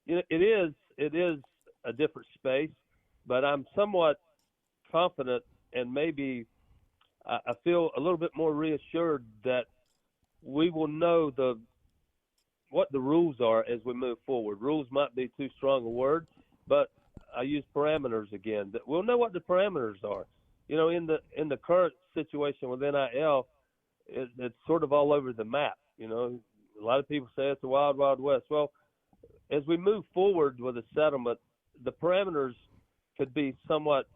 it is a different space, but I'm somewhat confident, and maybe I feel a little bit more reassured that we will know what the rules are as we move forward. Rules might be too strong a word, but I use parameters again. That we'll know what the parameters are. In the current situation with NIL, it's sort of all over the map. A lot of people say it's a wild, wild west. Well, as we move forward with a settlement, the parameters could be somewhat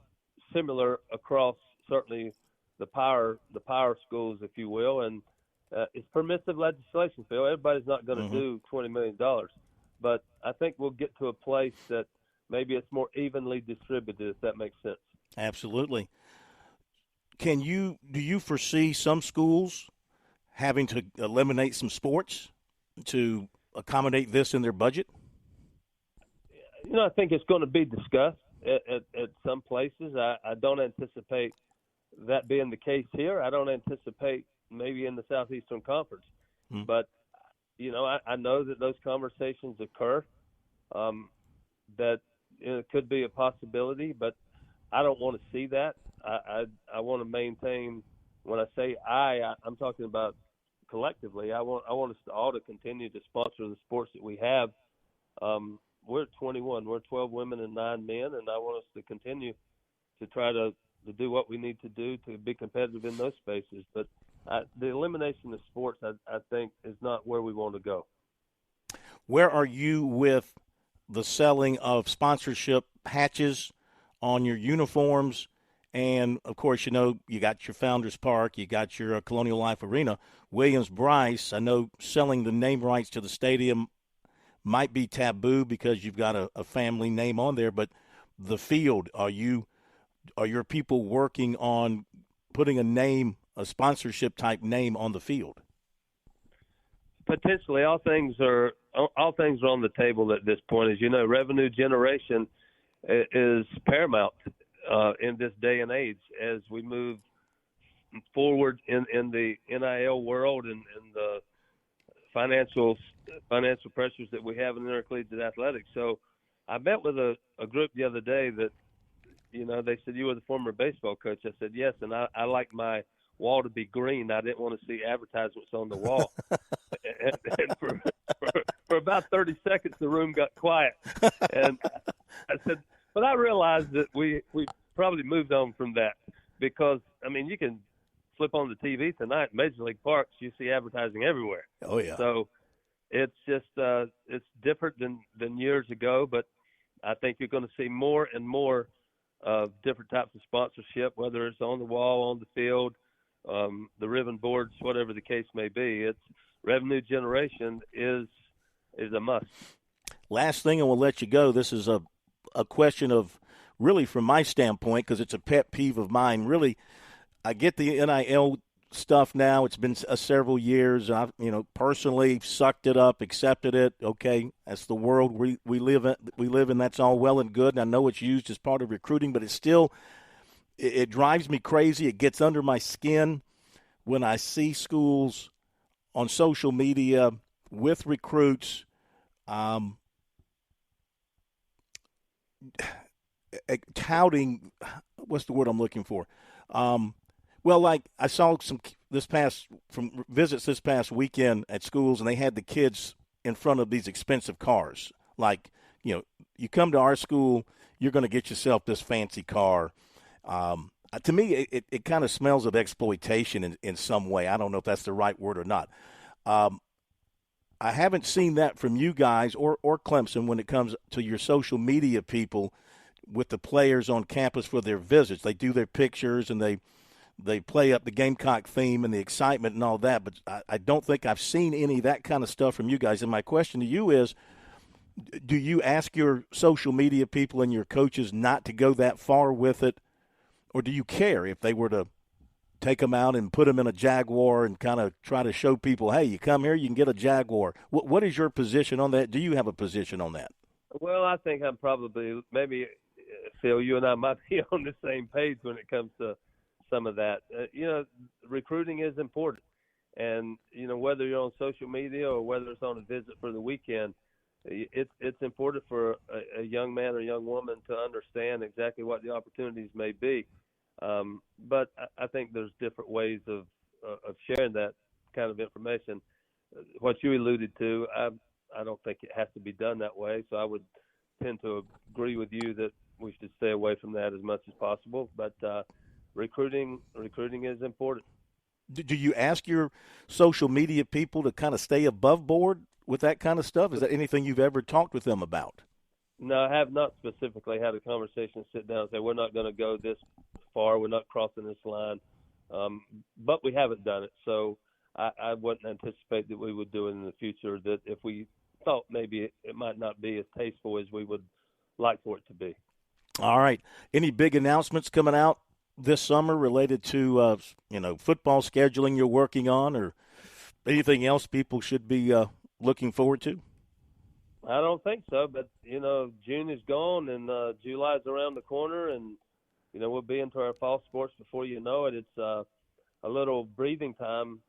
similar across certainly the power schools, if you will, and it's permissive legislation, Phil. Everybody's not going to do $20 million, but I think we'll get to a place that maybe it's more evenly distributed, if that makes sense. Absolutely. Do you foresee some schools having to eliminate some sports to accommodate this in their budget? I think it's going to be discussed at some places. I don't anticipate that being the case here. I don't anticipate maybe in the Southeastern Conference. But, I know that those conversations occur, that it could be a possibility, but I don't want to see that. I want to maintain, when I say I'm talking about collectively. I want us all to continue to sponsor the sports that we have. We're 21. We're 12 women and 9 men, and I want us to continue to try to do what we need to do to be competitive in those spaces. But the elimination of sports, I think, is not where we want to go. Where are you with the selling of sponsorship patches on your uniforms? And, of course, you got your Founders Park, you got your Colonial Life Arena. Williams-Brice, I know selling the name rights to the stadium might be taboo because you've got a family name on there, but the field, are your people working on putting a sponsorship type name on the field? Potentially, all things are on the table at this point. As you know, revenue generation is paramount in this day and age as we move forward in the NIL world and the financial pressures that we have in intercollegiate athletics. So I met with a group the other day that, they said, "You were the former baseball coach." I said, "Yes, and I like my wall to be green. I didn't want to see advertisements on the wall." and for about 30 seconds, the room got quiet. And I said, but I realized that we probably moved on from that because, you can flip on the TV tonight, Major League Parks, you see advertising everywhere. Oh, yeah. So it's just it's different than years ago, but I think you're going to see more and more of different types of sponsorship, whether it's on the wall, on the field, the ribbon boards, whatever the case may be. It's revenue generation is a must. Last thing, and we'll let you go. This is a question of, really, from my standpoint, because it's a pet peeve of mine. Really, I get the NIL stuff now. It's been several years. I've, personally sucked it up, accepted it. Okay, that's the world we live in. We live in. That's all well and good. And I know it's used as part of recruiting, but it's still, it drives me crazy. It gets under my skin when I see schools on social media with recruits touting, what's the word I'm looking for? Well, like I saw some visits this past weekend at schools, and they had the kids in front of these expensive cars. Like, you come to our school, you're going to get yourself this fancy car. To me, it kind of smells of exploitation in some way. I don't know if that's the right word or not. I haven't seen that from you guys or Clemson when it comes to your social media people with the players on campus for their visits. They do their pictures and they play up the Gamecock theme and the excitement and all that, but I don't think I've seen any of that kind of stuff from you guys. And my question to you is, do you ask your social media people and your coaches not to go that far with it, or do you care if they were to take them out and put them in a Jaguar and kind of try to show people, hey, you come here, you can get a Jaguar? What is your position on that? Do you have a position on that? Well, I think I'm probably maybe, Phil, you and I might be on the same page when it comes to some of that. Recruiting is important. And, whether you're on social media or whether it's on a visit for the weekend, it's important for a young man or young woman to understand exactly what the opportunities may be. But I think there's different ways of sharing that kind of information. What you alluded to, I don't think it has to be done that way. So I would tend to agree with you that we should stay away from that as much as possible. But recruiting is important. Do you ask your social media people to kind of stay above board with that kind of stuff? Is that anything you've ever talked with them about? No, I have not specifically had a conversation, sit down and say, we're not going to go this far, we're not crossing this line. But we haven't done it. So I wouldn't anticipate that we would do it in the future, that if we thought maybe it might not be as tasteful as we would like for it to be. All right. Any big announcements coming out this summer related to, football scheduling you're working on, or anything else people should be looking forward to? I don't think so, but, June is gone and July is around the corner, and, we'll be into our fall sports before you know it. It's a little breathing time,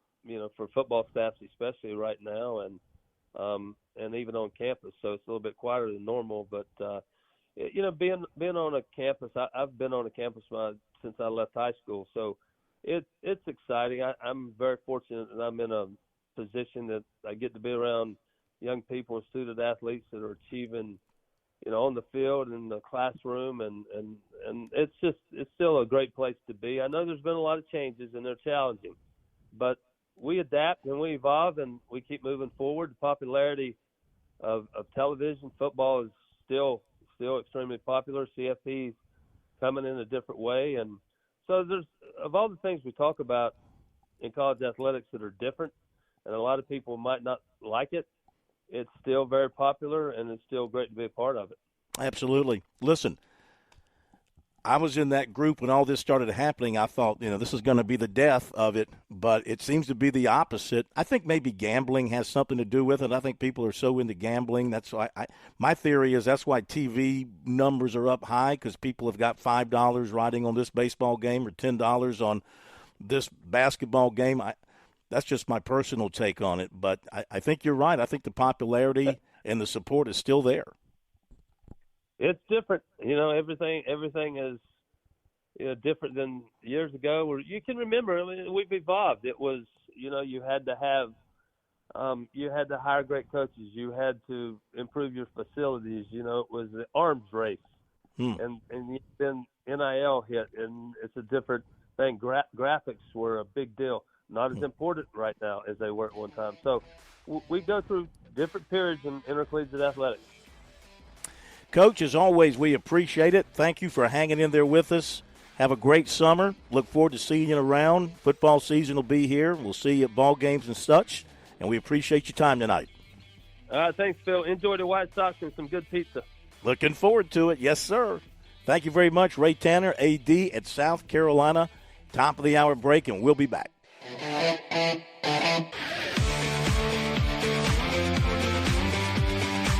for football staffs especially right now, and even on campus. So it's a little bit quieter than normal, but, being on a campus, I've been on a campus since I left high school, so it's exciting. I'm very fortunate that I'm in a position that I get to be around young people and student athletes that are achieving, on the field and in the classroom, and it's still a great place to be. I know there's been a lot of changes and they're challenging, but we adapt and we evolve and we keep moving forward. The popularity of television, football is still extremely popular. CFP's coming in a different way, and so there's, of all the things we talk about in college athletics that are different, and a lot of people might not like it, it's still very popular, and it's still great to be a part of it. Absolutely. Listen, I was in that group when all this started happening. I thought, this is going to be the death of it, but it seems to be the opposite. I think maybe gambling has something to do with it. I think people are so into gambling. That's why my theory is that's why TV numbers are up high, because people have got $5 riding on this baseball game or $10 on this basketball game. That's just my personal take on it, but I think you're right. I think the popularity and the support is still there. It's different. Everything is different than years ago. Where you can remember, we've evolved. It was, you had to hire great coaches. You had to improve your facilities. It was the arms race, and then NIL hit, and it's a different thing. Graphics were a big deal. Not as important right now as they were at one time. So we go through different periods in intercollegiate athletics. Coach, as always, we appreciate it. Thank you for hanging in there with us. Have a great summer. Look forward to seeing you around. Football season will be here. We'll see you at ball games and such, and we appreciate your time tonight. All right, thanks, Phil. Enjoy the White Sox and some good pizza. Looking forward to it. Yes, sir. Thank you very much, Ray Tanner, AD at South Carolina. Top of the hour break, and we'll be back.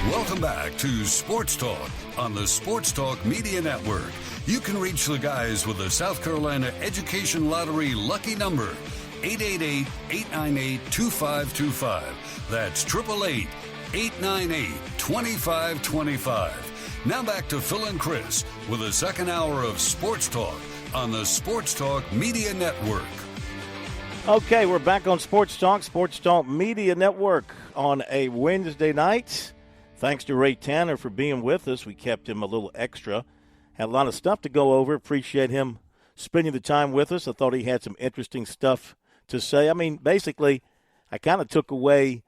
Welcome back to Sports Talk on the Sports Talk Media Network. You can reach the guys with the South Carolina Education Lottery lucky number, 888-898-2525. That's 888-898-2525. Now back to Phil and Chris with the second hour of Sports Talk on the Sports Talk Media Network. Okay, we're back on Sports Talk Media Network on a Wednesday night. Thanks to Ray Tanner for being with us. We kept him a little extra. Had a lot of stuff to go over. Appreciate him spending the time with us. I thought he had some interesting stuff to say. I mean, basically, I kind of took away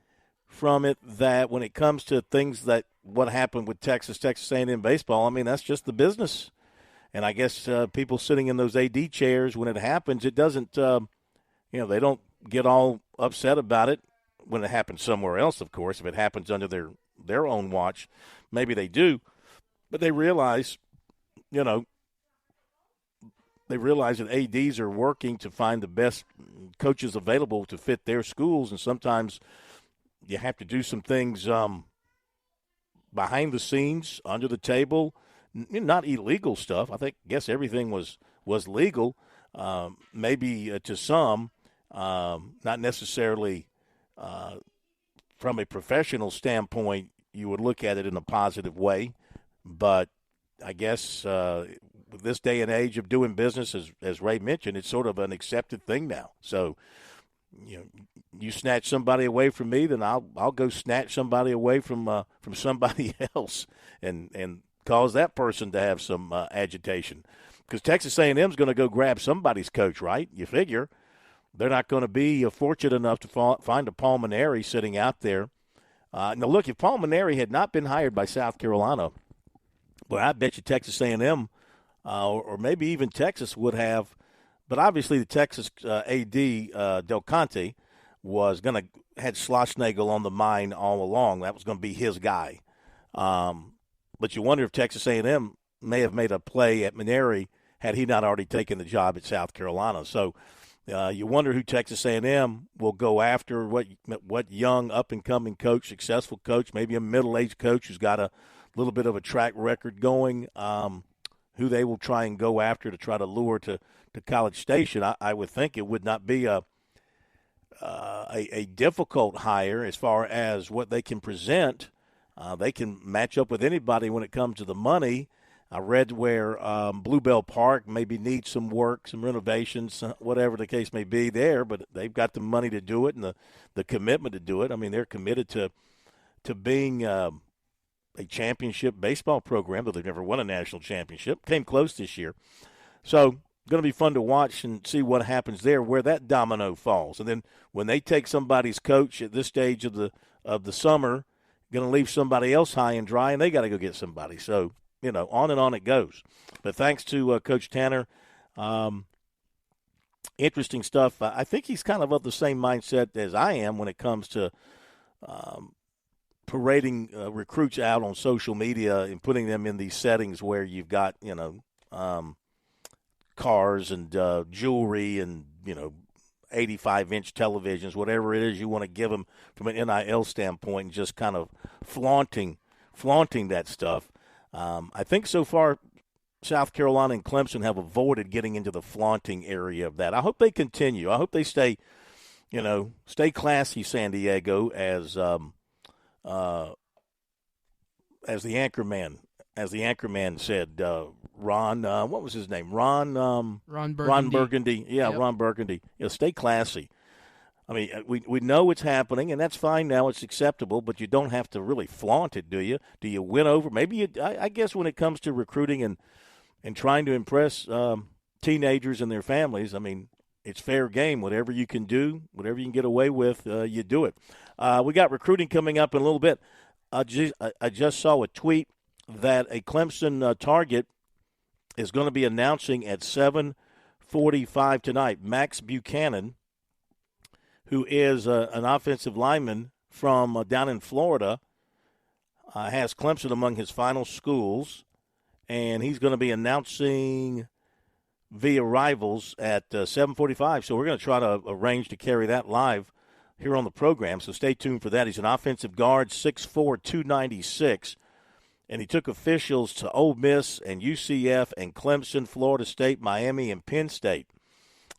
from it that when it comes to things that what happened with Texas A&M baseball, I mean, that's just the business. And I guess people sitting in those AD chairs, when it happens, it doesn't they don't get all upset about it when it happens somewhere else, of course. If it happens under their own watch, maybe they do. But they realize, that ADs are working to find the best coaches available to fit their schools, and sometimes you have to do some things behind the scenes, under the table, not illegal stuff. Guess everything was legal, maybe to some. Not necessarily from a professional standpoint, you would look at it in a positive way. But I guess with this day and age of doing business, as Ray mentioned, it's sort of an accepted thing now. So, you snatch somebody away from me, then I'll go snatch somebody away from somebody else and cause that person to have some agitation. Because Texas A&M is going to go grab somebody's coach, right? You figure. They're not going to be fortunate enough to find a Paul Mainieri sitting out there. Now, look, if Paul Mainieri had not been hired by South Carolina, well, I bet you Texas A&M or maybe even Texas would have. But obviously the Texas AD, Del Conte, had Schlossnagle on the mind all along. That was going to be his guy. But you wonder if Texas A&M may have made a play at Mainieri had he not already taken the job at South Carolina. So you wonder who Texas A&M will go after, what young up-and-coming coach, successful coach, maybe a middle-aged coach who's got a little bit of a track record going, who they will try and go after to try to lure to College Station. I would think it would not be a difficult hire as far as what they can present. They can match up with anybody when it comes to the money. I read where Bluebell Park maybe needs some work, some renovations, whatever the case may be there, but they've got the money to do it and the commitment to do it. I mean, they're committed to being a championship baseball program, though they've never won a national championship. Came close this year. So going to be fun to watch and see what happens there, where that domino falls. And then when they take somebody's coach at this stage of the summer, going to leave somebody else high and dry, and they got to go get somebody. So, on and on it goes. But thanks to Coach Tanner, interesting stuff. I think he's kind of the same mindset as I am when it comes to parading recruits out on social media and putting them in these settings where you've got, cars and jewelry and, 85-inch televisions, whatever it is you want to give them from an NIL standpoint, and just kind of flaunting that stuff. I think so far South Carolina and Clemson have avoided getting into the flaunting area of that. I hope they continue. I hope they stay classy, San Diego, as the anchorman said. Ron, what was his name? Ron Burgundy. Ron Burgundy. Yeah, yep. Ron Burgundy. Stay classy. I mean, we know it's happening, and that's fine now. It's acceptable, but you don't have to really flaunt it, do you? Do you win over? Maybe I guess when it comes to recruiting and trying to impress teenagers and their families, I mean, it's fair game. Whatever you can do, whatever you can get away with, you do it. We got recruiting coming up in a little bit. I just saw a tweet that a Clemson target is going to be announcing at 7:45 tonight. Max Buchanan, who is an offensive lineman from down in Florida, has Clemson among his final schools, and he's going to be announcing via Rivals at 7:45. So we're going to try to arrange to carry that live here on the program, so stay tuned for that. He's an offensive guard, 6'4", 296, and he took officials to Ole Miss and UCF and Clemson, Florida State, Miami, and Penn State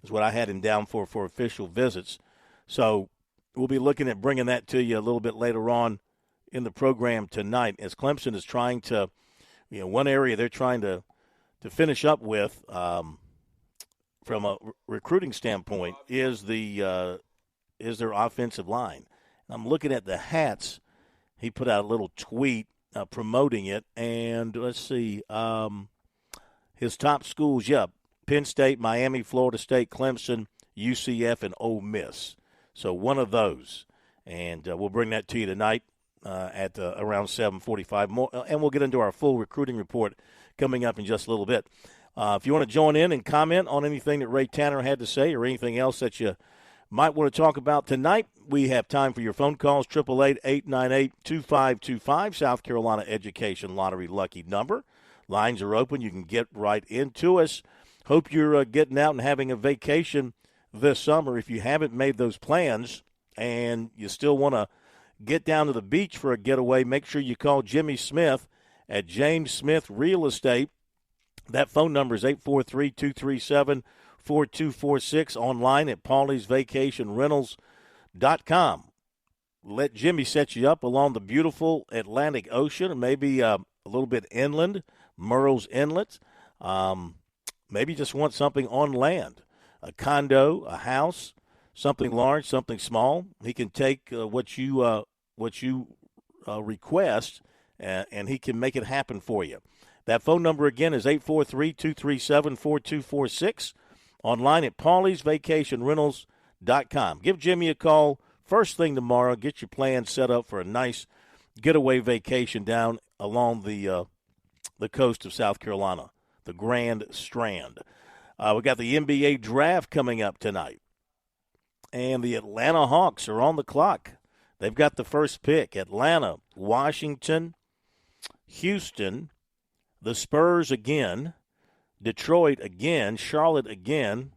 is what I had him down for official visits. So we'll be looking at bringing that to you a little bit later on in the program tonight, as Clemson is trying to, one area they're trying to finish up with from a recruiting standpoint is their offensive line. I'm looking at the hats. He put out a little tweet promoting it, and let's see, his top schools, Penn State, Miami, Florida State, Clemson, UCF, and Ole Miss. So one of those, and we'll bring that to you tonight at around 7:45. More, and we'll get into our full recruiting report coming up in just a little bit. If you want to join in and comment on anything that Ray Tanner had to say or anything else that you might want to talk about tonight, we have time for your phone calls, 888-898-2525, South Carolina Education Lottery lucky number. Lines are open. You can get right into us. Hope you're getting out and having a vacation this summer. If you haven't made those plans and you still want to get down to the beach for a getaway, make sure you call Jimmy Smith at James Smith Real Estate. That phone number is 843-237-4246, online at pauliesvacationrentals.com. Let Jimmy set you up along the beautiful Atlantic Ocean, or maybe a little bit inland, Murrells Inlet. Maybe just want something on land, a condo, a house, something large, something small. He can take what you request, and he can make it happen for you. That phone number again is 843-237-4246, online at pauliesvacationrentals.com. Give Jimmy a call first thing tomorrow. Get your plans set up for a nice getaway vacation down along the coast of South Carolina, the Grand Strand. We got the NBA draft coming up tonight, and the Atlanta Hawks are on the clock. They've got the first pick. Atlanta, Washington, Houston, the Spurs again, Detroit again, Charlotte again.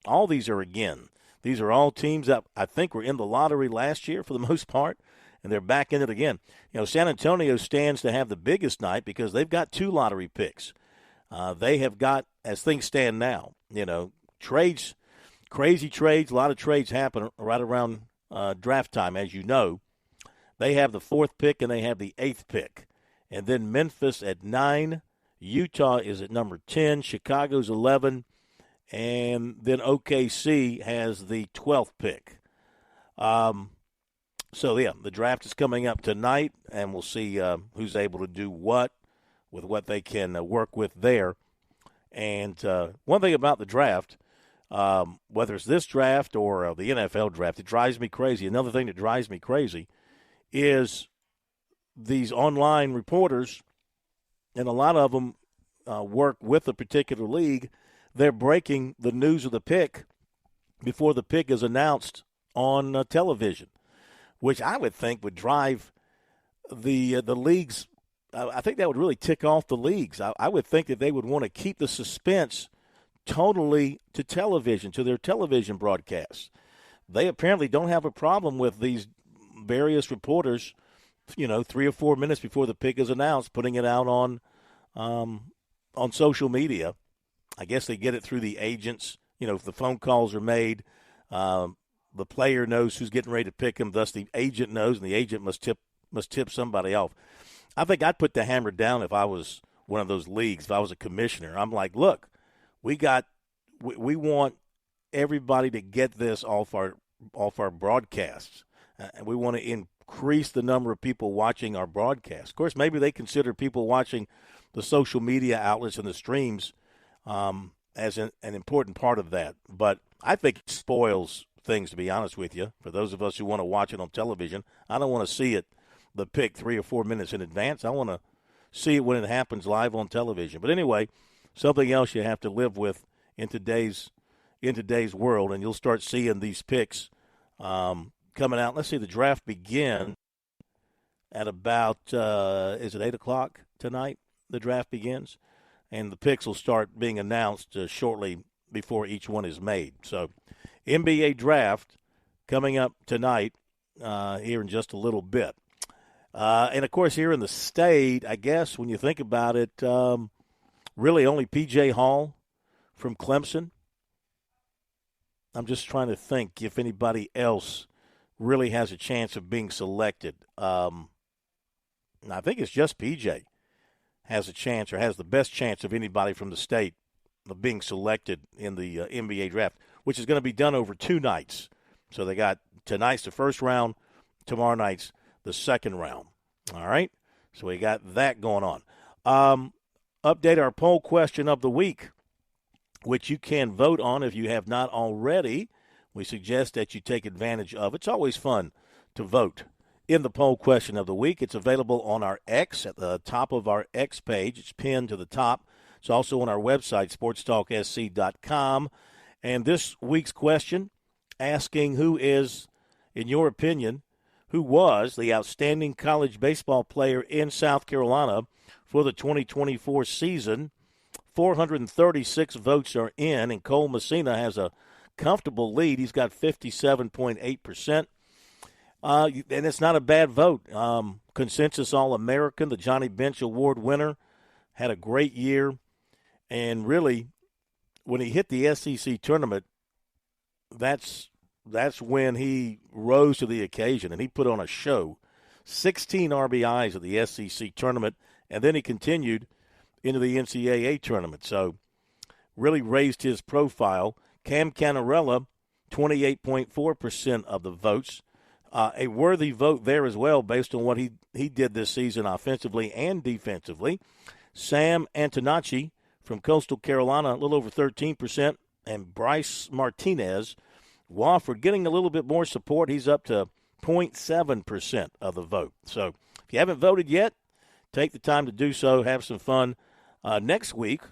All these are again. These are all teams that I think were in the lottery last year for the most part, and they're back in it again. You know, San Antonio stands to have the biggest night because they've got 2 lottery picks. They have got, as things stand now, trades, crazy trades. A lot of trades happen right around draft time, as you know. They have the 4th pick and they have the 8th pick. And then Memphis at 9, Utah is at number 10, Chicago's 11, and then OKC has the 12th pick. The draft is coming up tonight, and we'll see who's able to do what with what they can work with there. And one thing about the draft, whether it's this draft or the NFL draft, it drives me crazy. Another thing that drives me crazy is these online reporters, and a lot of them work with a particular league. They're breaking the news of the pick before the pick is announced on television, which I would think would drive the leagues. I think that would really tick off the leagues. I would think that they would want to keep the suspense totally to television, to their television broadcasts. They apparently don't have a problem with these various reporters, 3 or 4 minutes before the pick is announced, putting it out on social media. I guess they get it through the agents. If the phone calls are made, the player knows who's getting ready to pick him. Thus, the agent knows, and the agent must tip somebody off. I think I'd put the hammer down if I was one of those leagues. If I was a commissioner, I'm like, look, we want everybody to get this off our broadcasts, and we want to increase the number of people watching our broadcast. Of course, maybe they consider people watching the social media outlets and the streams as an important part of that. But I think it spoils things, to be honest with you, for those of us who want to watch it on television. I don't want to see the pick 3 or 4 minutes in advance. I want to see it when it happens live on television. But anyway, something else you have to live with in today's world, and you'll start seeing these picks coming out. Let's see, the draft begins at about, is it 8 o'clock tonight? The draft begins, and the picks will start being announced shortly before each one is made. So NBA draft coming up tonight here in just a little bit. And, of course, here in the state, I guess when you think about it, really only P.J. Hall from Clemson. I'm just trying to think if anybody else really has a chance of being selected. I think it's just P.J. has a chance or has the best chance of anybody from the state being selected in the NBA draft, which is going to be done over 2 nights. So they got tonight's the first round, tomorrow night's the second round. All right? So we got that going on. Update our poll question of the week, which you can vote on if you have not already. We suggest that you take advantage of it. It's always fun to vote in the poll question of the week. It's available on our X at the top of our X page. It's pinned to the top. It's also on our website, sportstalksc.com. And this week's question, asking who is, in your opinion, who was the outstanding college baseball player in South Carolina for the 2024 season. 436 votes are in, and Cole Messina has a comfortable lead. He's got 57.8%. And it's not a bad vote. Consensus All-American, the Johnny Bench Award winner, had a great year. And really, when he hit the SEC tournament, that's when he rose to the occasion, and he put on a show. 16 RBIs at the SEC tournament, and then he continued into the NCAA tournament. So really raised his profile. Cam Cannarella, 28.4% of the votes. A worthy vote there as well based on what he did this season offensively and defensively. Sam Antonacci from Coastal Carolina, a little over 13%. And Bryce Martinez, Wofford, getting a little bit more support. He's up to 0.7% of the vote. So if you haven't voted yet, take the time to do so. Have some fun. Next week,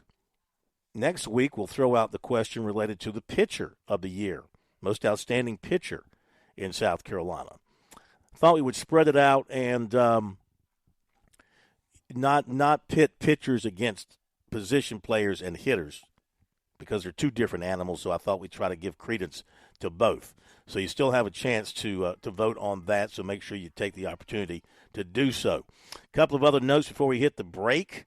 we'll throw out the question related to the pitcher of the year, most outstanding pitcher in South Carolina. Thought we would spread it out and not pit pitchers against position players and hitters because they're two different animals, so I thought we'd try to give credence to both. So you still have a chance to vote on that, so make sure you take the opportunity to do so. A couple of other notes before we hit the break.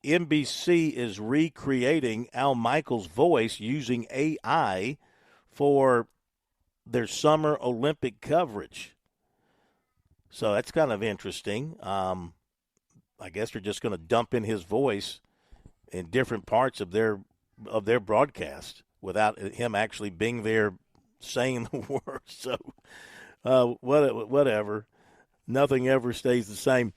NBC is recreating Al Michaels' voice using AI for their summer Olympic coverage. So that's kind of interesting. I guess they're just going to dump in his voice in different parts of their broadcast without him actually being there saying the words. So whatever. Nothing ever stays the same.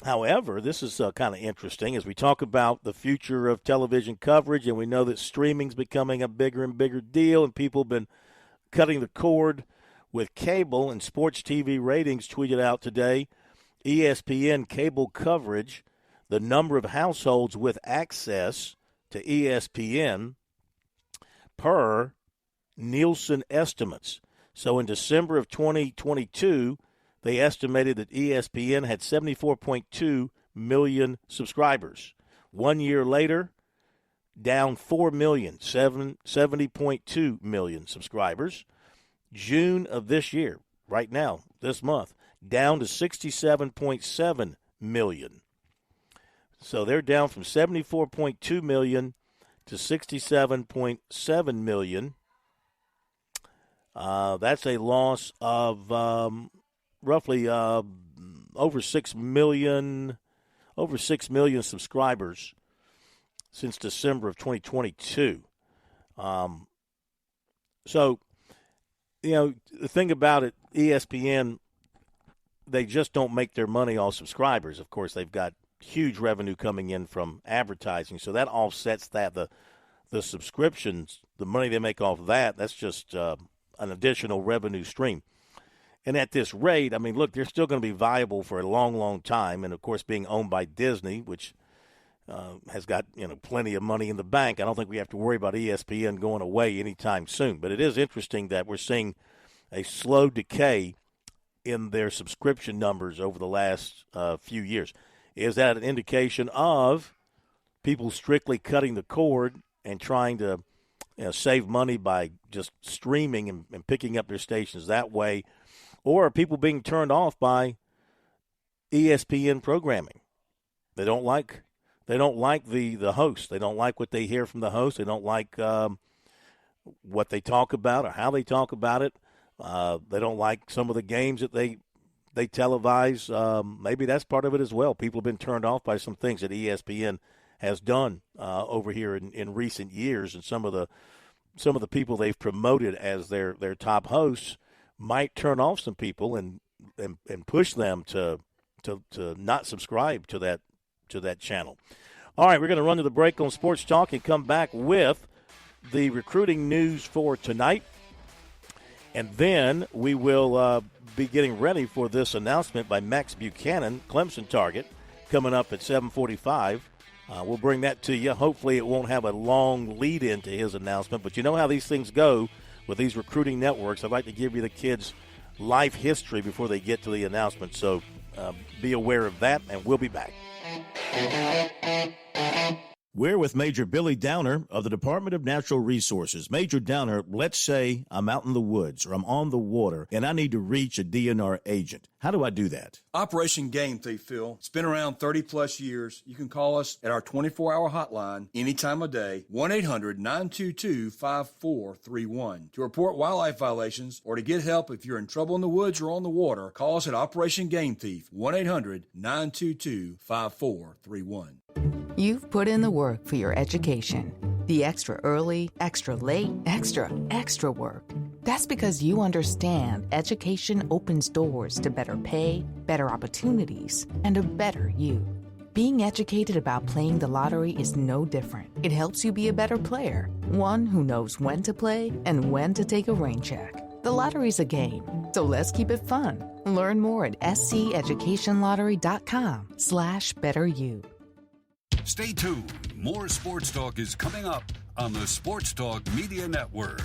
However, this is kind of interesting as we talk about the future of television coverage, and we know that streaming's becoming a bigger and bigger deal, and people have been cutting the cord with cable, and sports TV ratings tweeted out today, ESPN cable coverage, the number of households with access to ESPN per Nielsen estimates. So in December of 2022, they estimated that ESPN had 74.2 million subscribers. 1 year later, down 4 million, 70.2 million subscribers. June of this year, right now, this month, down to 67.7 million. So they're down from 74.2 million to 67.7 million. That's a loss of roughly over 6 million subscribers since December of 2022. So, the thing about it, ESPN, they just don't make their money off subscribers. Of course, they've got huge revenue coming in from advertising, so that offsets that. The subscriptions, the money they make off of that's just an additional revenue stream. And at this rate, I mean, look, they're still going to be viable for a long, long time. And, of course, being owned by Disney, which has got, plenty of money in the bank, I don't think we have to worry about ESPN going away anytime soon. But it is interesting that we're seeing a slow decay in their subscription numbers over the last few years. Is that an indication of people strictly cutting the cord and trying to save money by just streaming and picking up their stations that way? Or are people being turned off by ESPN programming? They don't like the host. They don't like what they hear from the host. They don't like what they talk about or how they talk about it. They don't like some of the games that they televise. Maybe that's part of it as well. People have been turned off by some things that ESPN has done over here in recent years, and some of the people they've promoted as their top hosts might turn off some people and push them to not subscribe to that channel. All right, we're going to run to the break on Sports Talk and come back with the recruiting news for tonight. And then we will be getting ready for this announcement by Max Buchanan, Clemson target, coming up at 7:45. We'll bring that to you. Hopefully it won't have a long lead into his announcement, but you know how these things go with these recruiting networks. I'd like to give you the kids' life history before they get to the announcement, so be aware of that, and we'll be back. We're with Major Billy Downer of the Department of Natural Resources. Major Downer, let's say I'm out in the woods or I'm on the water and I need to reach a DNR agent. How do I do that? Operation Game Thief, Phil. It's been around 30-plus years. You can call us at our 24-hour hotline any time of day, 1-800-922-5431. To report wildlife violations or to get help if you're in trouble in the woods or on the water, call us at Operation Game Thief, 1-800-922-5431. You've put in the work for your education. The extra early, extra late, extra work. That's because you understand education opens doors to better pay, better opportunities, and a better you. Being educated about playing the lottery is no different. It helps you be a better player, one who knows when to play and when to take a rain check. The lottery's a game, so let's keep it fun. Learn more at sceducationlottery.com/betteryou. Stay tuned. More Sports Talk is coming up on the Sports Talk Media Network.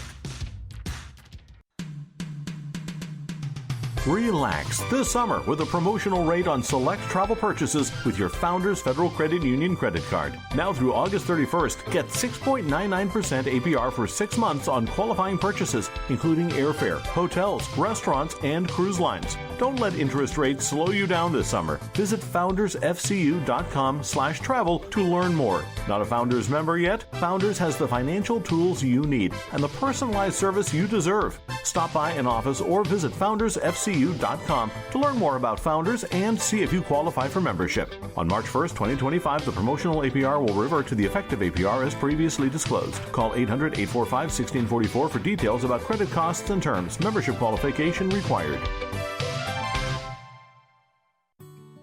Relax this summer with a promotional rate on select travel purchases with your Founders Federal Credit Union credit card. Now through August 31st, get 6.99% APR for 6 months on qualifying purchases, including airfare, hotels, restaurants, and cruise lines. Don't let interest rates slow you down this summer. Visit foundersfcu.com/travel to learn more. Not a Founders member yet? Founders has the financial tools you need and the personalized service you deserve. Stop by an office or visit foundersfcu.com to learn more about Founders and see if you qualify for membership. On March 1st, 2025, the promotional APR will revert to the effective APR as previously disclosed. Call 800-845-1644 for details about credit costs and terms. Membership qualification required.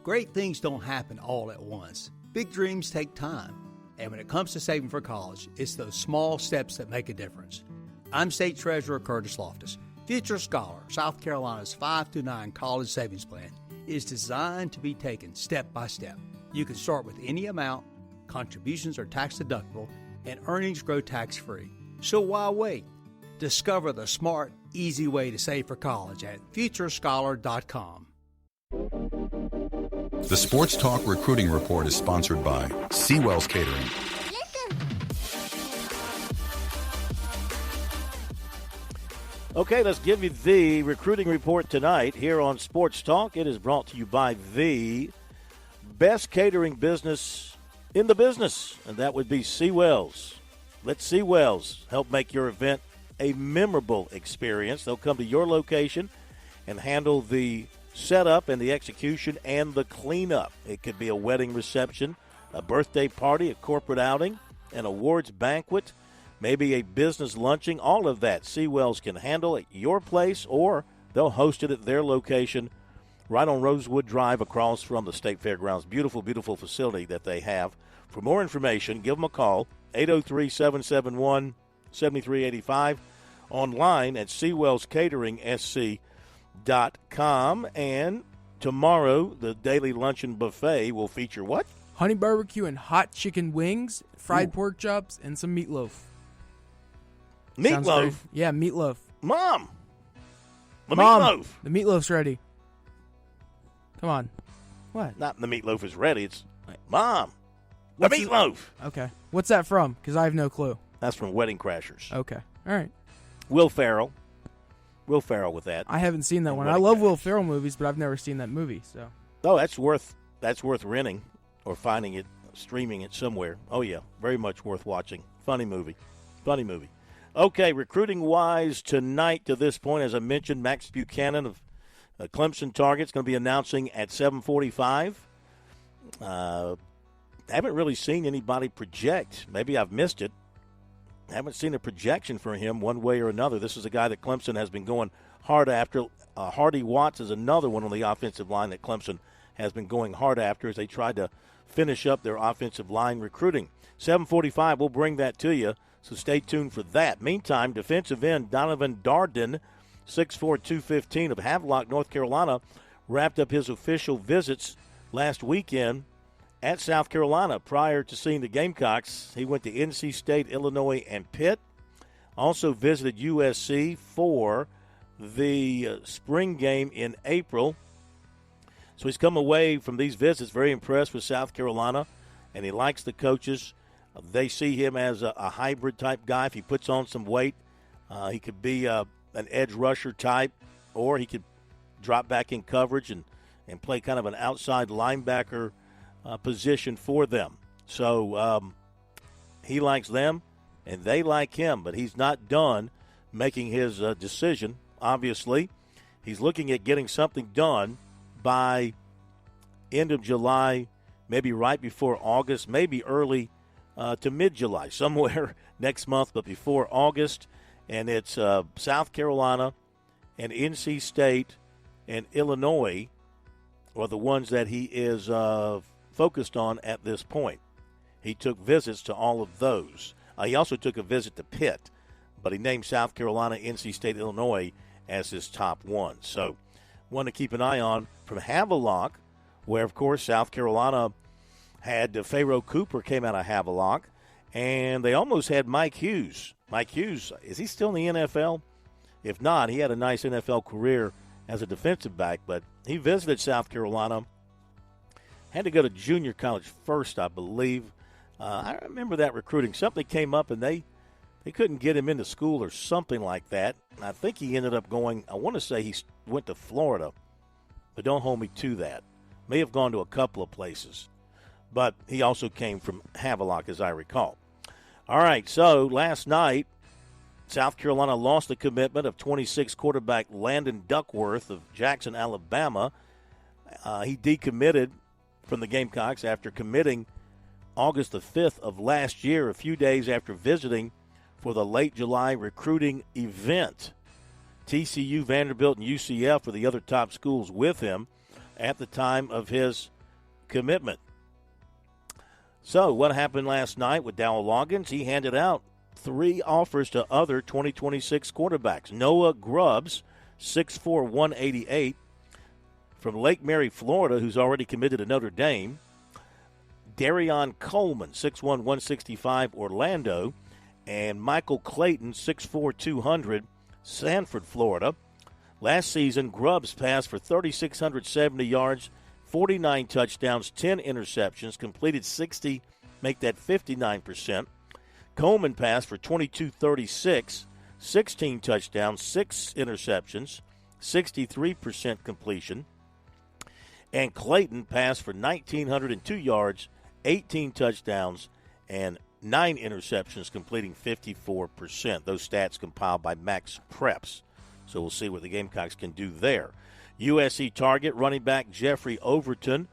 Great things don't happen all at once. Big dreams take time. And when it comes to saving for college, it's those small steps that make a difference. I'm State Treasurer Curtis Loftus. Future Scholar, South Carolina's 5-9 college savings plan, is designed to be taken step by step. You can start with any amount, contributions are tax deductible, and earnings grow tax-free. So why wait? Discover the smart, easy way to save for college at futurescholar.com. The Sports Talk Recruiting Report is sponsored by Seawell's Catering. Okay, let's give you the recruiting report tonight here on Sports Talk. It is brought to you by the best catering business in the business, and that would be Seawell's. Let Seawell's help make your event a memorable experience. They'll come to your location and handle the setup and the execution and the cleanup. It could be a wedding reception, a birthday party, a corporate outing, an awards banquet, maybe a business luncheon, all of that Seawell's can handle at your place, or they'll host it at their location right on Rosewood Drive across from the State Fairgrounds. Beautiful, beautiful facility that they have. For more information, give them a call, 803-771-7385, online at SeawellsCateringSC.com. And tomorrow, the daily luncheon buffet will feature what? Honey barbecue and hot chicken wings, fried pork chops, and some meatloaf. Meatloaf? Yeah, meatloaf. Mom! Mom, meatloaf! The meatloaf's ready. Come on. What? Not the meatloaf is ready. It's like, Mom! The meatloaf! Okay. What's that from? Because I have no clue. That's from Wedding Crashers. Okay. All right. Will Ferrell with that. I haven't seen that And one. Wedding I love Crashers. Will Ferrell movies, but I've never seen that movie. So. Oh, that's worth renting or finding it, streaming it somewhere. Oh, yeah. Very much worth watching. Funny movie. Okay, recruiting-wise tonight to this point, as I mentioned, Max Buchanan of Clemson Target's going to be announcing at 7:45. haven't really seen anybody project. Maybe I've missed it. Haven't seen a projection for him one way or another. This is a guy that Clemson has been going hard after. Hardy Watts is another one on the offensive line that Clemson has been going hard after as they tried to finish up their offensive line recruiting. 7:45, we'll bring that to you, so stay tuned for that. Meantime, defensive end Donovan Darden, 6'4", 215 of Havelock, North Carolina, wrapped up his official visits last weekend at South Carolina. Prior to seeing the Gamecocks, he went to NC State, Illinois, and Pitt. Also visited USC for the spring game in April. So he's come away from these visits very impressed with South Carolina, and he likes the coaches. They see him as a hybrid-type guy. If he puts on some weight, he could be an edge rusher type, or he could drop back in coverage and play kind of an outside linebacker position for them. So he likes them, and they like him, but he's not done making his decision. Obviously, he's looking at getting something done by end of July, maybe right before August, maybe early to mid-July, somewhere next month, but before August. And it's South Carolina and NC State and Illinois are the ones that he is focused on at this point. He took visits to all of those. He also took a visit to Pitt, but he named South Carolina, NC State, Illinois as his top one. So one to keep an eye on from Havelock, where, of course, South Carolina had Pharaoh Cooper came out of Havelock, and they almost had Mike Hughes. Mike Hughes, is he still in the NFL? If not, he had a nice NFL career as a defensive back, but he visited South Carolina, had to go to junior college first, I believe. I remember that recruiting. Something came up, and they couldn't get him into school or something like that. And I think he ended up going, I want to say he went to Florida, but don't hold me to that. May have gone to a couple of places. But he also came from Havelock, as I recall. All right, so last night, South Carolina lost the commitment of 26 quarterback Landon Duckworth of Jackson, Alabama. He decommitted from the Gamecocks after committing August the 5th of last year, a few days after visiting for the late July recruiting event. TCU, Vanderbilt, and UCF were the other top schools with him at the time of his commitment. So what happened last night with Dowell Loggins? He handed out 3 offers to other 2026 quarterbacks. Noah Grubbs, 6'4", 188, from Lake Mary, Florida, who's already committed to Notre Dame. Darion Coleman, 6'1", 165, Orlando. And Michael Clayton, 6'4", 200, Sanford, Florida. Last season, Grubbs passed for 3,670 yards, 49 touchdowns, 10 interceptions, completed 60, make that 59%. Coleman passed for 2,236, 16 touchdowns, 6 interceptions, 63% completion. And Clayton passed for 1,902 yards, 18 touchdowns, and 9 interceptions, completing 54%. Those stats compiled by Max Preps. So we'll see what the Gamecocks can do there. USC target running back Jeffrey Overton,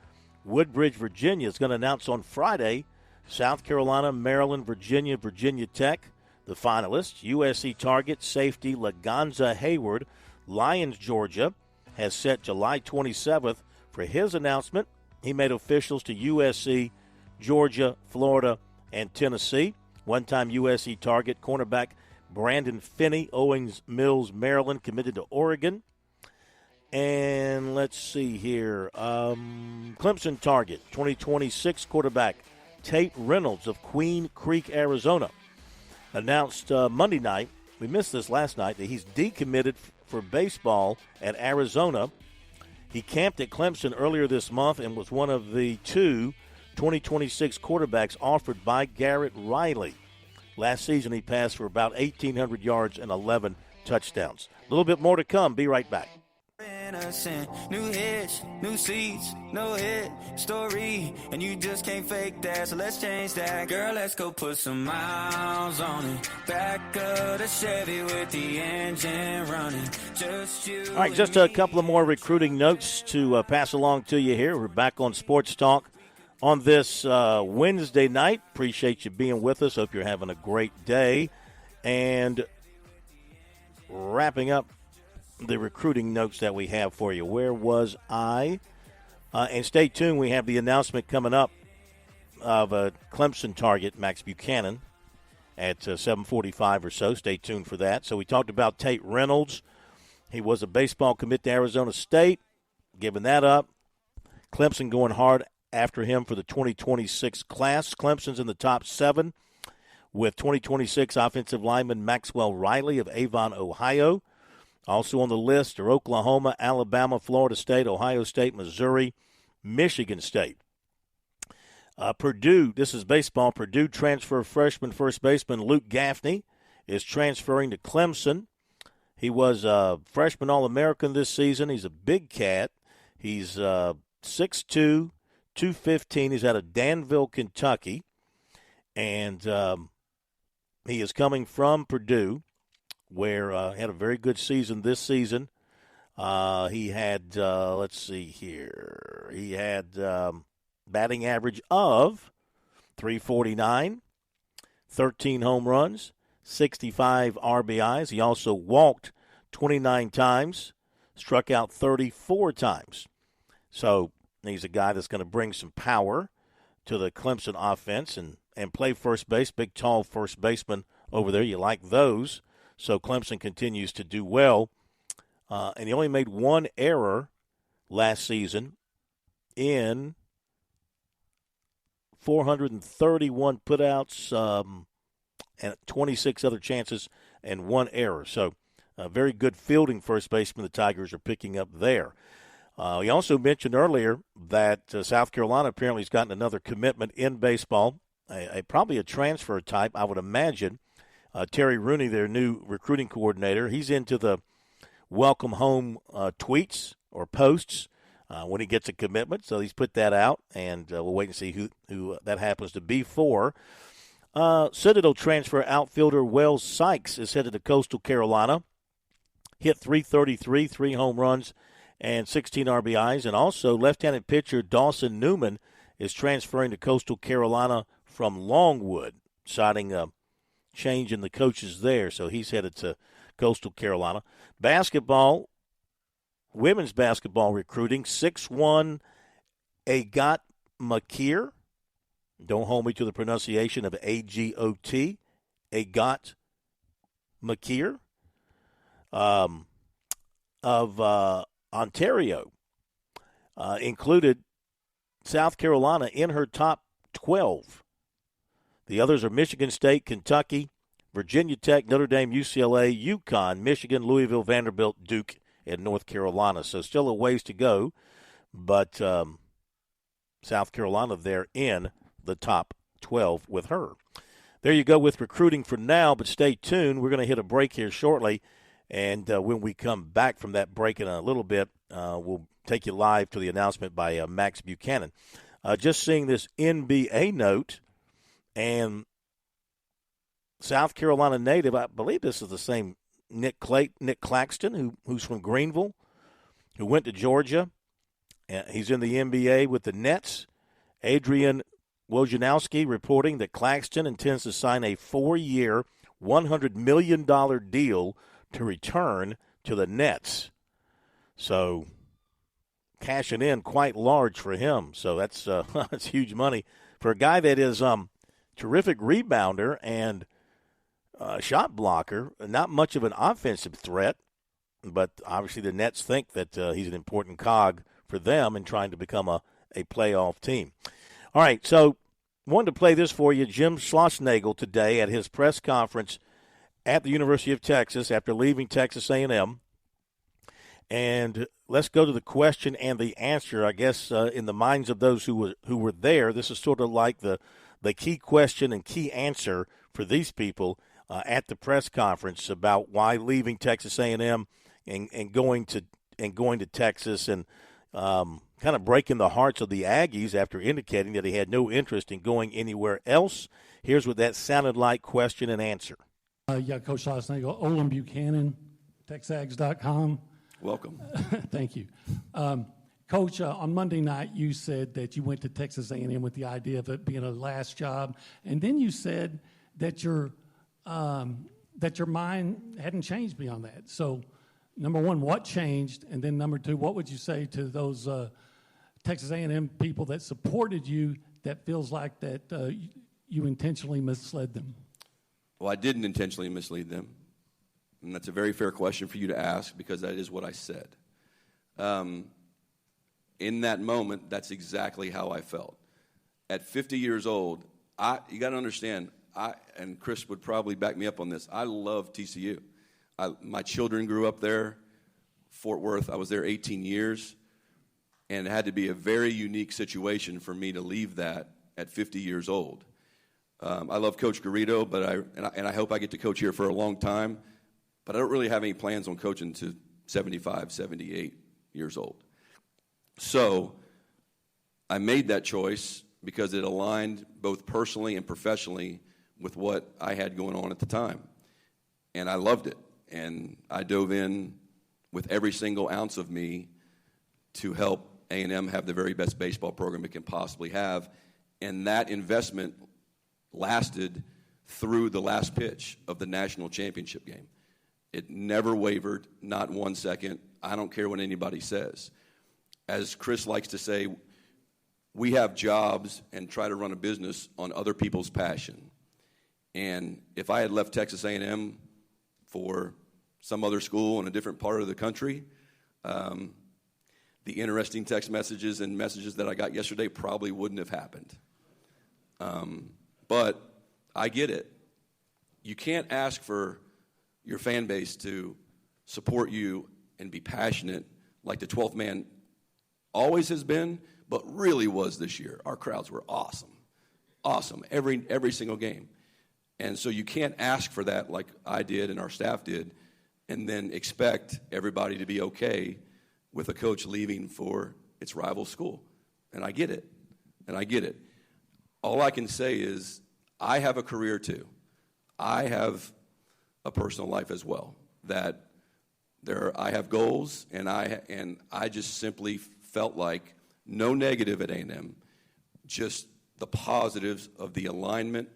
Woodbridge, Virginia, is going to announce on Friday South Carolina, Maryland, Virginia, Virginia Tech, the finalists. USC target safety Laganza Hayward, Lyons, Georgia, has set July 27th for his announcement. He made officials to USC, Georgia, Florida, and Tennessee. One-time USC target cornerback Brandon Finney, Owings Mills, Maryland, committed to Oregon. And let's see here. Clemson target, 2026 quarterback Tate Reynolds of Queen Creek, Arizona, announced Monday night, we missed this last night, that he's decommitted for baseball at Arizona. He camped at Clemson earlier this month and was one of the 2 2026 quarterbacks offered by Garrett Riley. Last season, he passed for about 1,800 yards and 11 touchdowns. A little bit more to come. Be right back. New hits, new seats, no hit story, and you just can't fake that, so let's change that. Girl, let's go put some miles on it. Back of the Chevy with the engine running. Just you. All right, just a couple of more recruiting notes to pass along to you here. We're back on Sports Talk on this Wednesday night. Appreciate you being with us. Hope you're having a great day. And wrapping up the recruiting notes that we have for you. Where was I? And stay tuned. We have the announcement coming up of a Clemson target, Max Buchanan, at 7:45 or so. Stay tuned for that. So we talked about Tate Reynolds. He was a baseball commit to Arizona State, giving that up. Clemson going hard after him for the 2026 class. Clemson's in the top 7 with 2026 offensive lineman Maxwell Riley of Avon, Ohio. Also on the list are Oklahoma, Alabama, Florida State, Ohio State, Missouri, Michigan State. Purdue, this is baseball. Purdue transfer freshman first baseman Luke Gaffney is transferring to Clemson. He was a freshman All-American this season. He's a big cat. He's 6'2", 215. He's out of Danville, Kentucky. And he is coming from Purdue, where he had a very good season this season. He had, let's see here, he had batting average of .349, 13 home runs, 65 RBIs. He also walked 29 times, struck out 34 times. So he's a guy that's going to bring some power to the Clemson offense and play first base, big, tall first baseman over there. You like those. So Clemson continues to do well. And he only made one error last season in 431 putouts and 26 other chances and one error. So a very good fielding first baseman the Tigers are picking up there. He also mentioned earlier that South Carolina apparently has gotten another commitment in baseball, probably a transfer type, I would imagine. Terry Rooney, their new recruiting coordinator, he's into the welcome home tweets or posts when he gets a commitment. So he's put that out, and we'll wait and see who that happens to be for. Citadel transfer outfielder Wells Sykes is headed to Coastal Carolina. Hit .333, 3 home runs, and 16 RBIs. And also left-handed pitcher Dawson Newman is transferring to Coastal Carolina from Longwood, citing a change in the coaches there. So he's headed to Coastal Carolina. Basketball, women's basketball recruiting, 6'1", Agot Makir. Don't hold me to the pronunciation of A-G-O-T, Agot Makir, of Ontario. Included South Carolina in her top 12. The others are Michigan State, Kentucky, Virginia Tech, Notre Dame, UCLA, UConn, Michigan, Louisville, Vanderbilt, Duke, and North Carolina. So still a ways to go, but South Carolina there in the top 12 with her. There you go with recruiting for now, but stay tuned. We're going to hit a break here shortly, and when we come back from that break in a little bit, we'll take you live to the announcement by Max Buchanan. Just seeing this NBA note, and South Carolina native, I believe this is the same Nick Claxton, who's from Greenville, who went to Georgia. He's in the NBA with the Nets. Adrian Wojnarowski reporting that Claxton intends to sign a 4-year, $100 million deal to return to the Nets. So cashing in quite large for him. So that's that's huge money for a guy that is terrific rebounder and shot blocker. Not much of an offensive threat, but obviously the Nets think that he's an important cog for them in trying to become a playoff team. All right, so wanted to play this for you. Jim Schlossnagle today at his press conference at the University of Texas after leaving Texas A&M. And let's go to the question and the answer. I guess in the minds of those who were there, this is sort of like the key question and key answer for these people at the press conference about why leaving Texas A&M and going to Texas and kind of breaking the hearts of the Aggies after indicating that he had no interest in going anywhere else. Here's what that sounded like, question and answer. Coach Schlossnagle, Olin Buchanan, TexAgs.com. Welcome. Thank you. Coach, on Monday night, you said that you went to Texas A&M with the idea of it being a last job, and then you said that your mind hadn't changed beyond that. So, number one, what changed? And then number two, what would you say to those Texas A&M people that supported you that feels like that you intentionally misled them? Well, I didn't intentionally mislead them, and that's a very fair question for you to ask because that is what I said. In that moment, that's exactly how I felt. At 50 years old, you got to understand, and Chris would probably back me up on this, I love TCU. My children grew up there, Fort Worth. I was there 18 years, and it had to be a very unique situation for me to leave that at 50 years old. I love Coach Garrido, and I hope I get to coach here for a long time, but I don't really have any plans on coaching to 75, 78 years old. So I made that choice because it aligned both personally and professionally with what I had going on at the time. And I loved it. And I dove in with every single ounce of me to help A&M have the very best baseball program it can possibly have. And that investment lasted through the last pitch of the national championship game. It never wavered, not 1 second. I don't care what anybody says. As Chris likes to say, we have jobs and try to run a business on other people's passion. And if I had left Texas A&M for some other school in a different part of the country, the interesting text messages and messages that I got yesterday probably wouldn't have happened. But I get it. You can't ask for your fan base to support you and be passionate like the 12th man always has been, but really was this year. Our crowds were awesome. Awesome. Every single game. And so you can't ask for that like I did and our staff did and then expect everybody to be okay with a coach leaving for its rival school. And I get it. All I can say is I have a career too. I have a personal life as well. That I have goals, and I just simply felt like no negative at A&M, just the positives of the alignment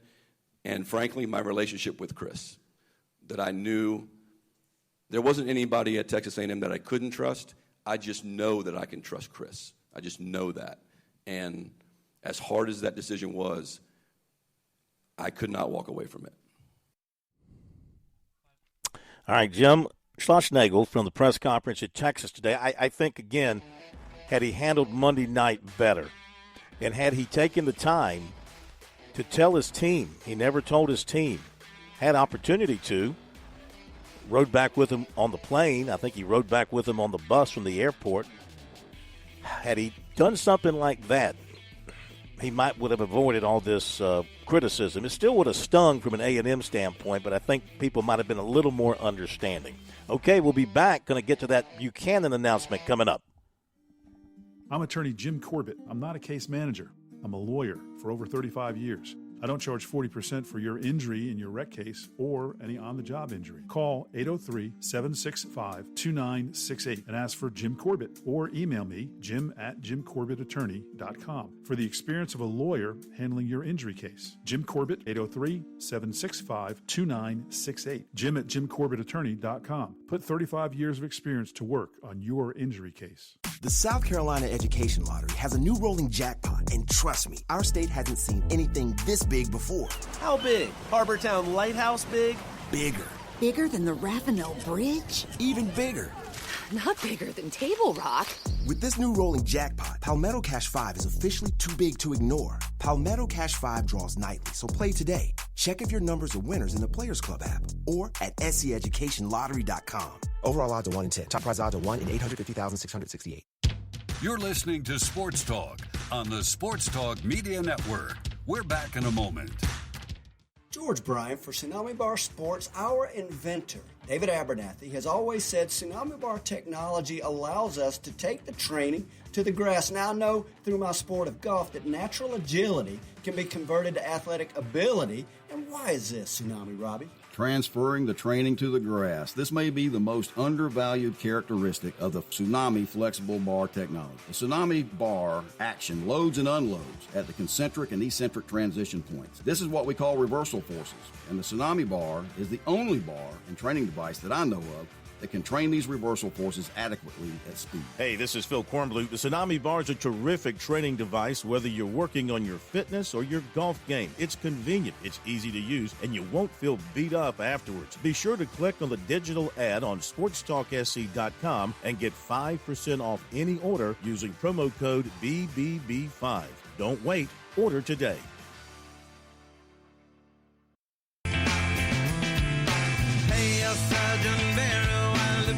and, frankly, my relationship with Chris, that I knew there wasn't anybody at Texas A&M that I couldn't trust. I just know that I can trust Chris. I just know that. And as hard as that decision was, I could not walk away from it. All right, Jim Schlossnagle from the press conference at Texas today. I think, again, had he handled Monday night better and had he taken the time to tell his team, he never told his team, had opportunity to, rode back with him on the plane. I think he rode back with him on the bus from the airport. Had he done something like that, he would have avoided all this criticism. It still would have stung from an A&M standpoint, but I think people might have been a little more understanding. Okay, we'll be back. Going to get to that Buchanan announcement coming up. I'm attorney Jim Corbett. I'm not a case manager. I'm a lawyer for over 35 years. I don't charge 40% for your injury in your wreck case or any on-the-job injury. Call 803-765-2968 and ask for Jim Corbett or email me, jim@jimcorbettattorney.com, for the experience of a lawyer handling your injury case. Jim Corbett, 803-765-2968. Jim@jimcorbettattorney.com. Put 35 years of experience to work on your injury case. The South Carolina Education Lottery has a new rolling jackpot, and trust me, our state hasn't seen anything this big before. How big? Harbortown Lighthouse big? Bigger. Bigger than the Ravenel Bridge? Even bigger. Not bigger than Table Rock. With this new rolling jackpot, Palmetto Cash 5 is officially too big to ignore. Palmetto Cash 5 draws nightly, so play today. Check if your numbers are winners in the Players Club app or at seeducationlottery.com. Overall odds are 1 in 10. Top prize odds are 1 in 850,668. You're listening to Sports Talk on the Sports Talk Media Network. We're back in a moment. George Bryant for Tsunami Bar Sports, our inventor, David Abernathy, has always said Tsunami Bar technology allows us to take the training to the grass. Now I know through my sport of golf that natural agility can be converted to athletic ability. And why is this, Tsunami Robbie? transferring the training to the grass. This may be the most undervalued characteristic of the Tsunami flexible bar technology. The Tsunami bar action loads and unloads at the concentric and eccentric transition points. This is what we call reversal forces, and the Tsunami bar is the only bar and training device that I know of that can train these reversal forces adequately at speed. Hey, this is Phil Kornblut. The Tsunami Bar is a terrific training device, whether you're working on your fitness or your golf game. It's convenient, it's easy to use, and you won't feel beat up afterwards. Be sure to click on the digital ad on SportsTalkSC.com and get 5% off any order using promo code BBB5. Don't wait, order today.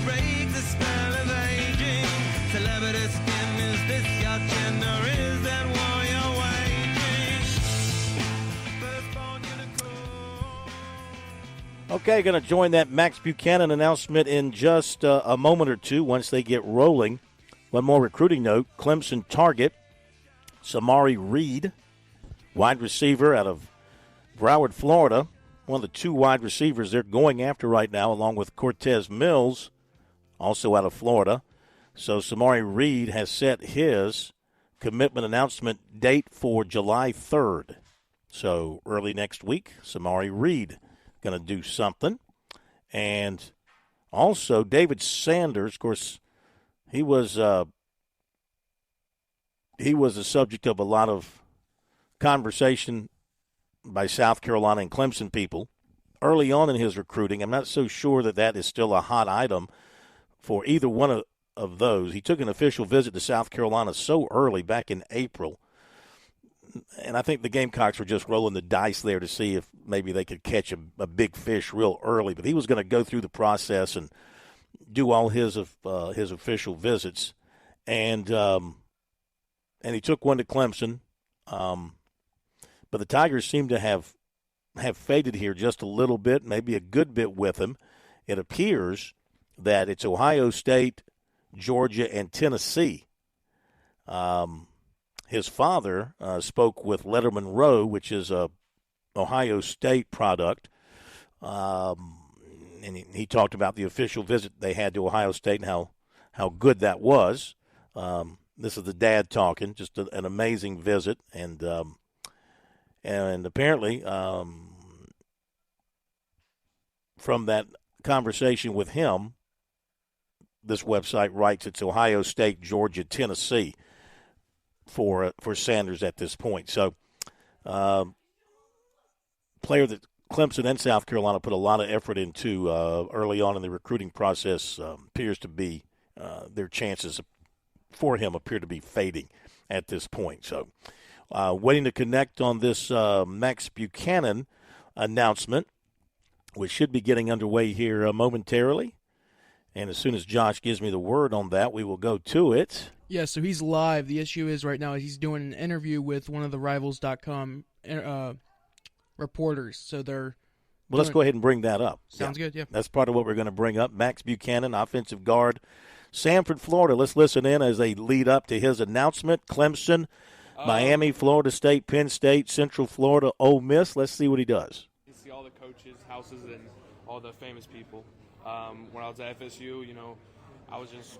Break the spell of aging. Celebrity skin, is this your gender? Is that war you're waging? Okay, going to join that Max Buchanan announcement in just a moment or two once they get rolling. One more recruiting note. Clemson target Samari Reed, wide receiver out of Broward, Florida. One of the two wide receivers they're going after right now, along with Cortez Mills, also out of Florida. So Samari Reed has set his commitment announcement date for July 3rd. So early next week, Samari Reed going to do something. And also David Sanders, of course, he was the subject of a lot of conversation by South Carolina and Clemson people early on in his recruiting. I'm not so sure that is still a hot item for either one of those. He took an official visit to South Carolina so early, back in April. And I think the Gamecocks were just rolling the dice there to see if maybe they could catch a big fish real early. But he was going to go through the process and do all his official visits. And he took one to Clemson. But the Tigers seem to have faded here just a little bit, maybe a good bit with him. It appears that it's Ohio State, Georgia, and Tennessee. His father spoke with Letterman Row, which is a Ohio State product, and he talked about the official visit they had to Ohio State and how good that was. This is the dad talking, just an amazing visit, and apparently from that conversation with him, this website writes it's Ohio State, Georgia, Tennessee for Sanders at this point. So, player that Clemson and South Carolina put a lot of effort into early on in the recruiting process appears to be their chances for him appear to be fading at this point. So, waiting to connect on this Max Buchanan announcement, which should be getting underway here momentarily. And as soon as Josh gives me the word on that, we will go to it. Yeah, so he's live. The issue is right now he's doing an interview with one of the Rivals.com reporters. So they're Well, let's go ahead and bring that up. Sounds good, yeah. That's part of what we're going to bring up. Max Buchanan, offensive guard, Sanford, Florida. Let's listen in as they lead up to his announcement. Clemson, Miami, Florida State, Penn State, Central Florida, Ole Miss. Let's see what he does. You see all the coaches' houses and all the famous people. When I was at FSU,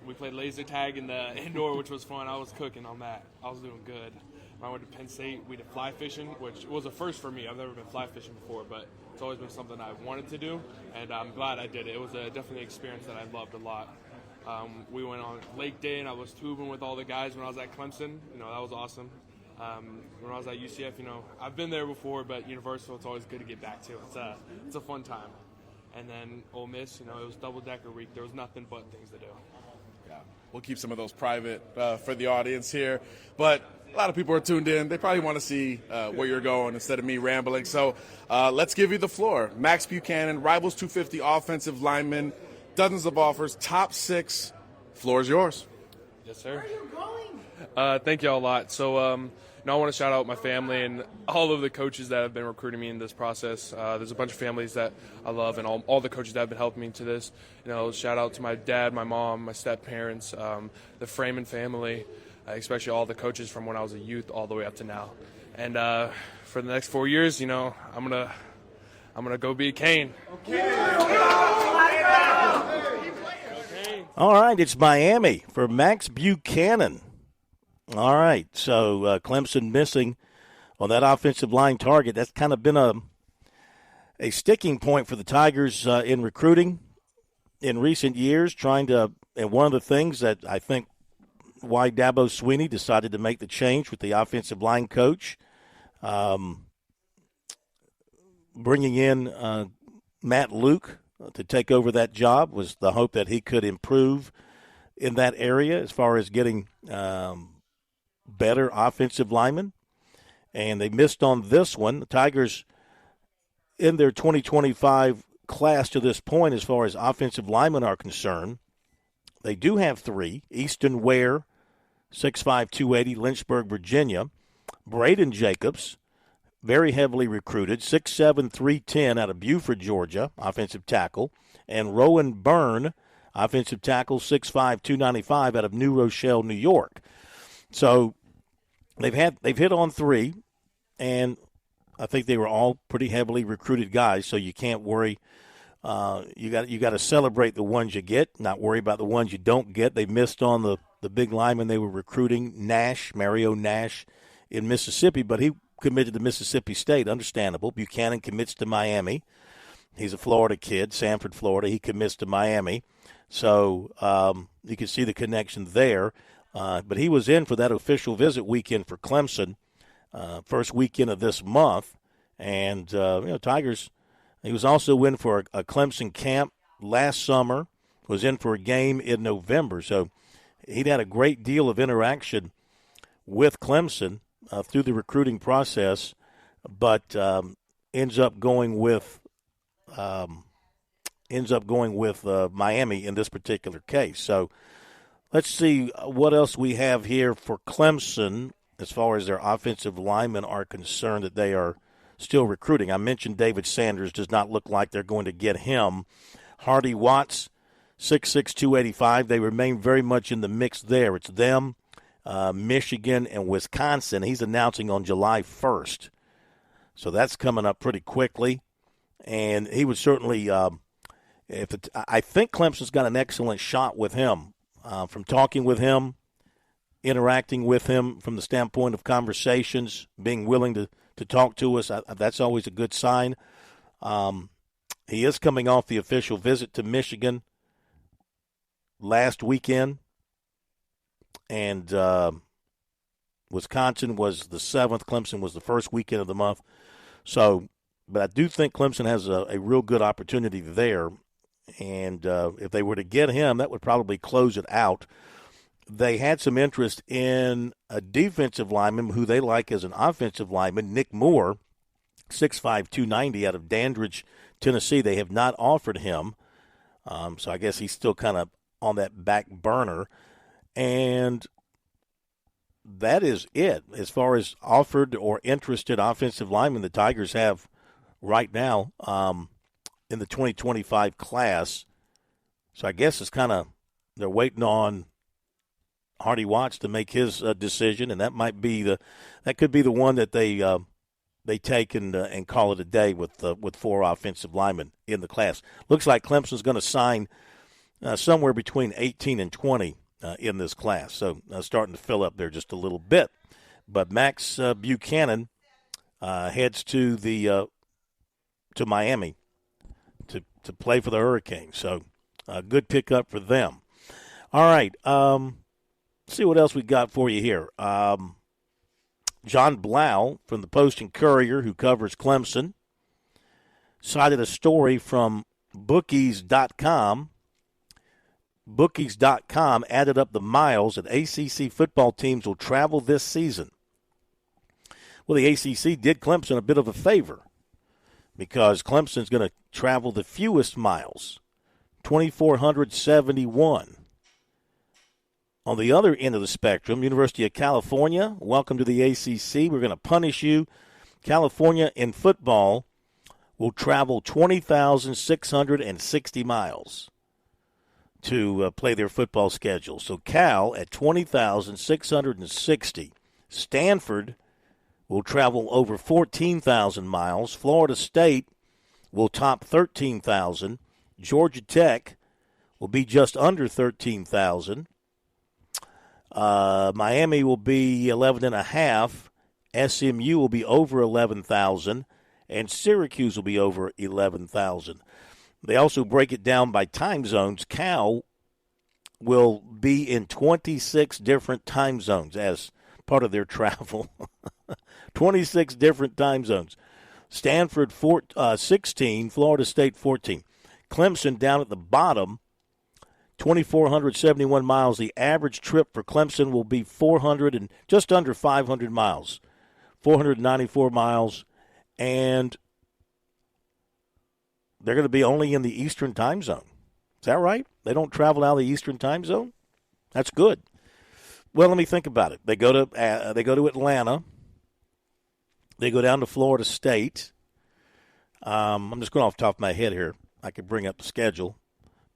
we played laser tag in the indoor, which was fun. I was cooking on that. I was doing good. When I went to Penn State, we did fly fishing, which was a first for me. I've never been fly fishing before, but it's always been something I wanted to do, and I'm glad I did it. It was definitely an experience that I loved a lot. We went on Lake Day, and I was tubing with all the guys when I was at Clemson. That was awesome. When I was at UCF, I've been there before, but Universal, it's always good to get back to. It's a fun time. And then Ole Miss, it was double-decker week. There was nothing but things to do. Yeah, we'll keep some of those private for the audience here. But a lot of people are tuned in. They probably want to see where you're going instead of me rambling. So let's give you the floor. Max Buchanan, Rivals 250 offensive lineman, dozens of offers, top 6. Floor is yours. Yes, sir. Where are you going? Thank you all a lot. So I want to shout out my family and all of the coaches that have been recruiting me in this process. There's a bunch of families that I love and all the coaches that have been helping me to this. Shout out to my dad, my mom, my step-parents, the Freeman family, especially all the coaches from when I was a youth all the way up to now. And for the next 4 years, I'm I'm going to go be Kane. All right, it's Miami for Max Buchanan. All right, so Clemson missing on that offensive line target. That's kind of been a sticking point for the Tigers in recruiting in recent years, and one of the things that I think why Dabo Swinney decided to make the change with the offensive line coach, bringing in Matt Luke to take over that job, was the hope that he could improve in that area as far as getting better offensive linemen. And they missed on this one. The Tigers, in their 2025 class to this point, as far as offensive linemen are concerned, they do have 3. Easton Ware, 6'5", 280, Lynchburg, Virginia. Braden Jacobs, very heavily recruited, 6'7", 310 out of Buford, Georgia, offensive tackle. And Rowan Byrne, offensive tackle, 6'5", 295 out of New Rochelle, New York. So they've hit on 3, and I think they were all pretty heavily recruited guys, so you can't worry. You got to celebrate the ones you get, not worry about the ones you don't get. They missed on the big lineman they were recruiting, Mario Nash, in Mississippi, but he committed to Mississippi State, understandable. Buchanan commits to Miami. He's a Florida kid, Sanford, Florida. He commits to Miami. So you can see the connection there. But he was in for that official visit weekend for Clemson, first weekend of this month. And, Tigers, he was also in for a Clemson camp last summer, was in for a game in November. So he'd had a great deal of interaction with Clemson through the recruiting process, but ends up going with Miami in this particular case. So let's see what else we have here for Clemson as far as their offensive linemen are concerned that they are still recruiting. I mentioned David Sanders. Does not look like they're going to get him. Hardy Watts, 6'6", 285. They remain very much in the mix there. It's them, Michigan, and Wisconsin. He's announcing on July 1st. So that's coming up pretty quickly. And he would certainly I think Clemson's got an excellent shot with him. From talking with him, interacting with him from the standpoint of conversations, being willing to talk to us, that's always a good sign. He is coming off the official visit to Michigan last weekend, and Wisconsin was the 7th. Clemson was the first weekend of the month. So, but I do think Clemson has a real good opportunity there. And if they were to get him, that would probably close it out. They had some interest in a defensive lineman who they like as an offensive lineman, Nick Moore, 6'5", 290 out of Dandridge, Tennessee. They have not offered him. So I guess he's still kind of on that back burner. And that is it as far as offered or interested offensive linemen the Tigers have right now. In the 2025 class. So I guess it's kind of they're waiting on Hardy Watts to make his decision, and that could be the one that they take and call it a day with 4 offensive linemen in the class. Looks like Clemson's going to sign somewhere between 18 and 20 in this class. So starting to fill up there just a little bit. But Max Buchanan heads to Miami to play for the Hurricanes. So a good pickup for them. All right. See what else we got for you here. John Blau from the Post and Courier, who covers Clemson, cited a story from Bookies.com. Bookies.com added up the miles that ACC football teams will travel this season. Well, the ACC did Clemson a bit of a favor, because Clemson's going to travel the fewest miles, 2,471. On the other end of the spectrum, University of California, welcome to the ACC. We're going to punish you. California in football will travel 20,660 miles to play their football schedule. So Cal at 20,660. Stanford will travel over 14,000 miles. Florida State will top 13,000. Georgia Tech will be just under 13,000. Miami will be 11.5. SMU will be over 11,000. And Syracuse will be over 11,000. They also break it down by time zones. Cal will be in 26 different time zones as part of their travel. 26 different time zones. Stanford 16, Florida State 14. Clemson down at the bottom, 2,471 miles. The average trip for Clemson will be 400 and just under 500 miles, 494 miles, and they're going to be only in the Eastern time zone. Is that right? They don't travel out of the Eastern time zone? That's good. Well, let me think about it. They go to Atlanta. They go down to Florida State. I'm just going off the top of my head here. I could bring up the schedule,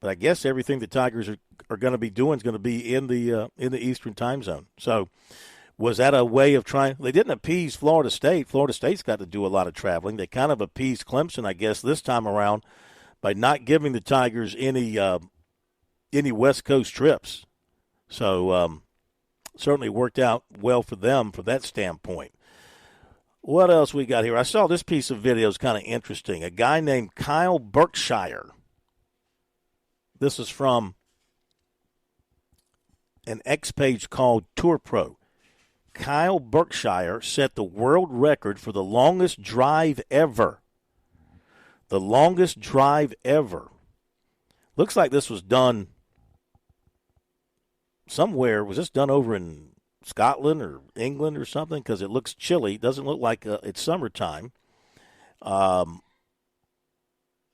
but I guess everything the Tigers are going to be doing is going to be in the Eastern time zone. So, was that a way of trying? They didn't appease Florida State. Florida State's got to do a lot of traveling. They kind of appeased Clemson, I guess, this time around by not giving the Tigers any West Coast trips. So, certainly worked out well for them from that standpoint. What else we got here? I saw this piece of video is kind of interesting. A guy named Kyle Berkshire. This is from an X page called Tour Pro. Kyle Berkshire set the world record for the longest drive ever. The longest drive ever. Looks like this was done somewhere. Was this done over in Scotland or England or something? Because it looks chilly. It doesn't look like it's summertime. The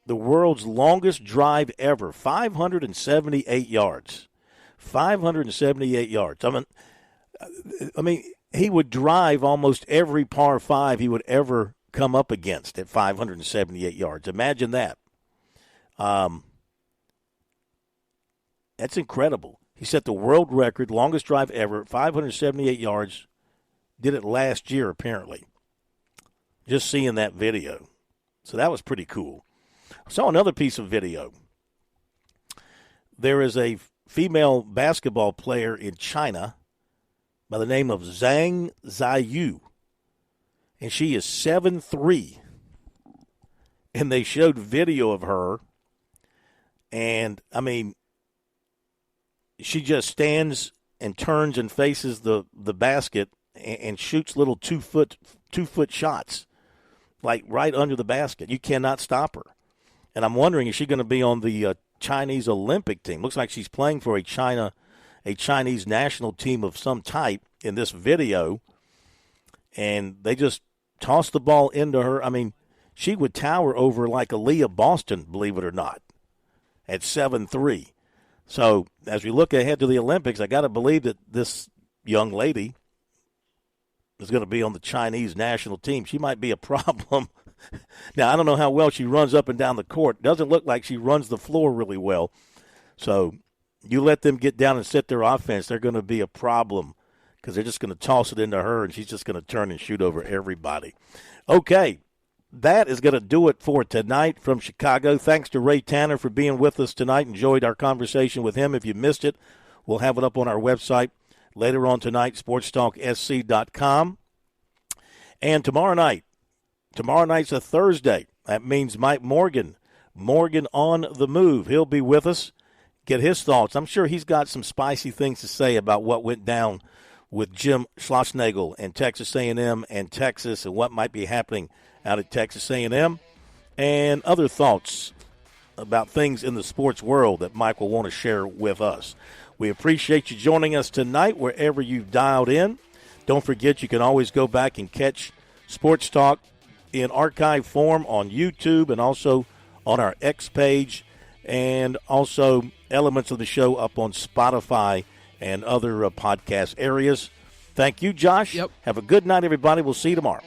world's longest drive ever, 578 yards. 578 yards. I mean, he would drive almost every par five he would ever come up against at 578 yards. Imagine that. That's incredible. He set the world record, longest drive ever, 578 yards. Did it last year, apparently. Just seeing that video. So that was pretty cool. I saw another piece of video. There is a female basketball player in China by the name of Zhang Ziyu, and she is 7'3". And they showed video of her, and, I mean, she just stands and turns and faces the basket and shoots little two foot shots, like right under the basket. You cannot stop her. And I'm wondering, is she going to be on the Chinese Olympic team? Looks like she's playing for a Chinese national team of some type in this video. And they just toss the ball into her. I mean, she would tower over like Aaliyah Boston, believe it or not, at 7'3". So as we look ahead to the Olympics, I got to believe that this young lady is going to be on the Chinese national team. She might be a problem. Now, I don't know how well she runs up and down the court. Doesn't look like she runs the floor really well. So you let them get down and set their offense, they're going to be a problem because they're just going to toss it into her, and she's just going to turn and shoot over everybody. Okay. That is going to do it for tonight from Chicago. Thanks to Ray Tanner for being with us tonight. Enjoyed our conversation with him. If you missed it, we'll have it up on our website later on tonight, sportstalksc.com. And tomorrow night's a Thursday. That means Mike Morgan on the move. He'll be with us, get his thoughts. I'm sure he's got some spicy things to say about what went down with Jim Schlossnagle and Texas A&M and Texas and what might be happening out at Texas A&M, and other thoughts about things in the sports world that Mike will want to share with us. We appreciate you joining us tonight wherever you've dialed in. Don't forget you can always go back and catch Sports Talk in archive form on YouTube and also on our X page, and also elements of the show up on Spotify and other podcast areas. Thank you, Josh. Yep. Have a good night, everybody. We'll see you tomorrow.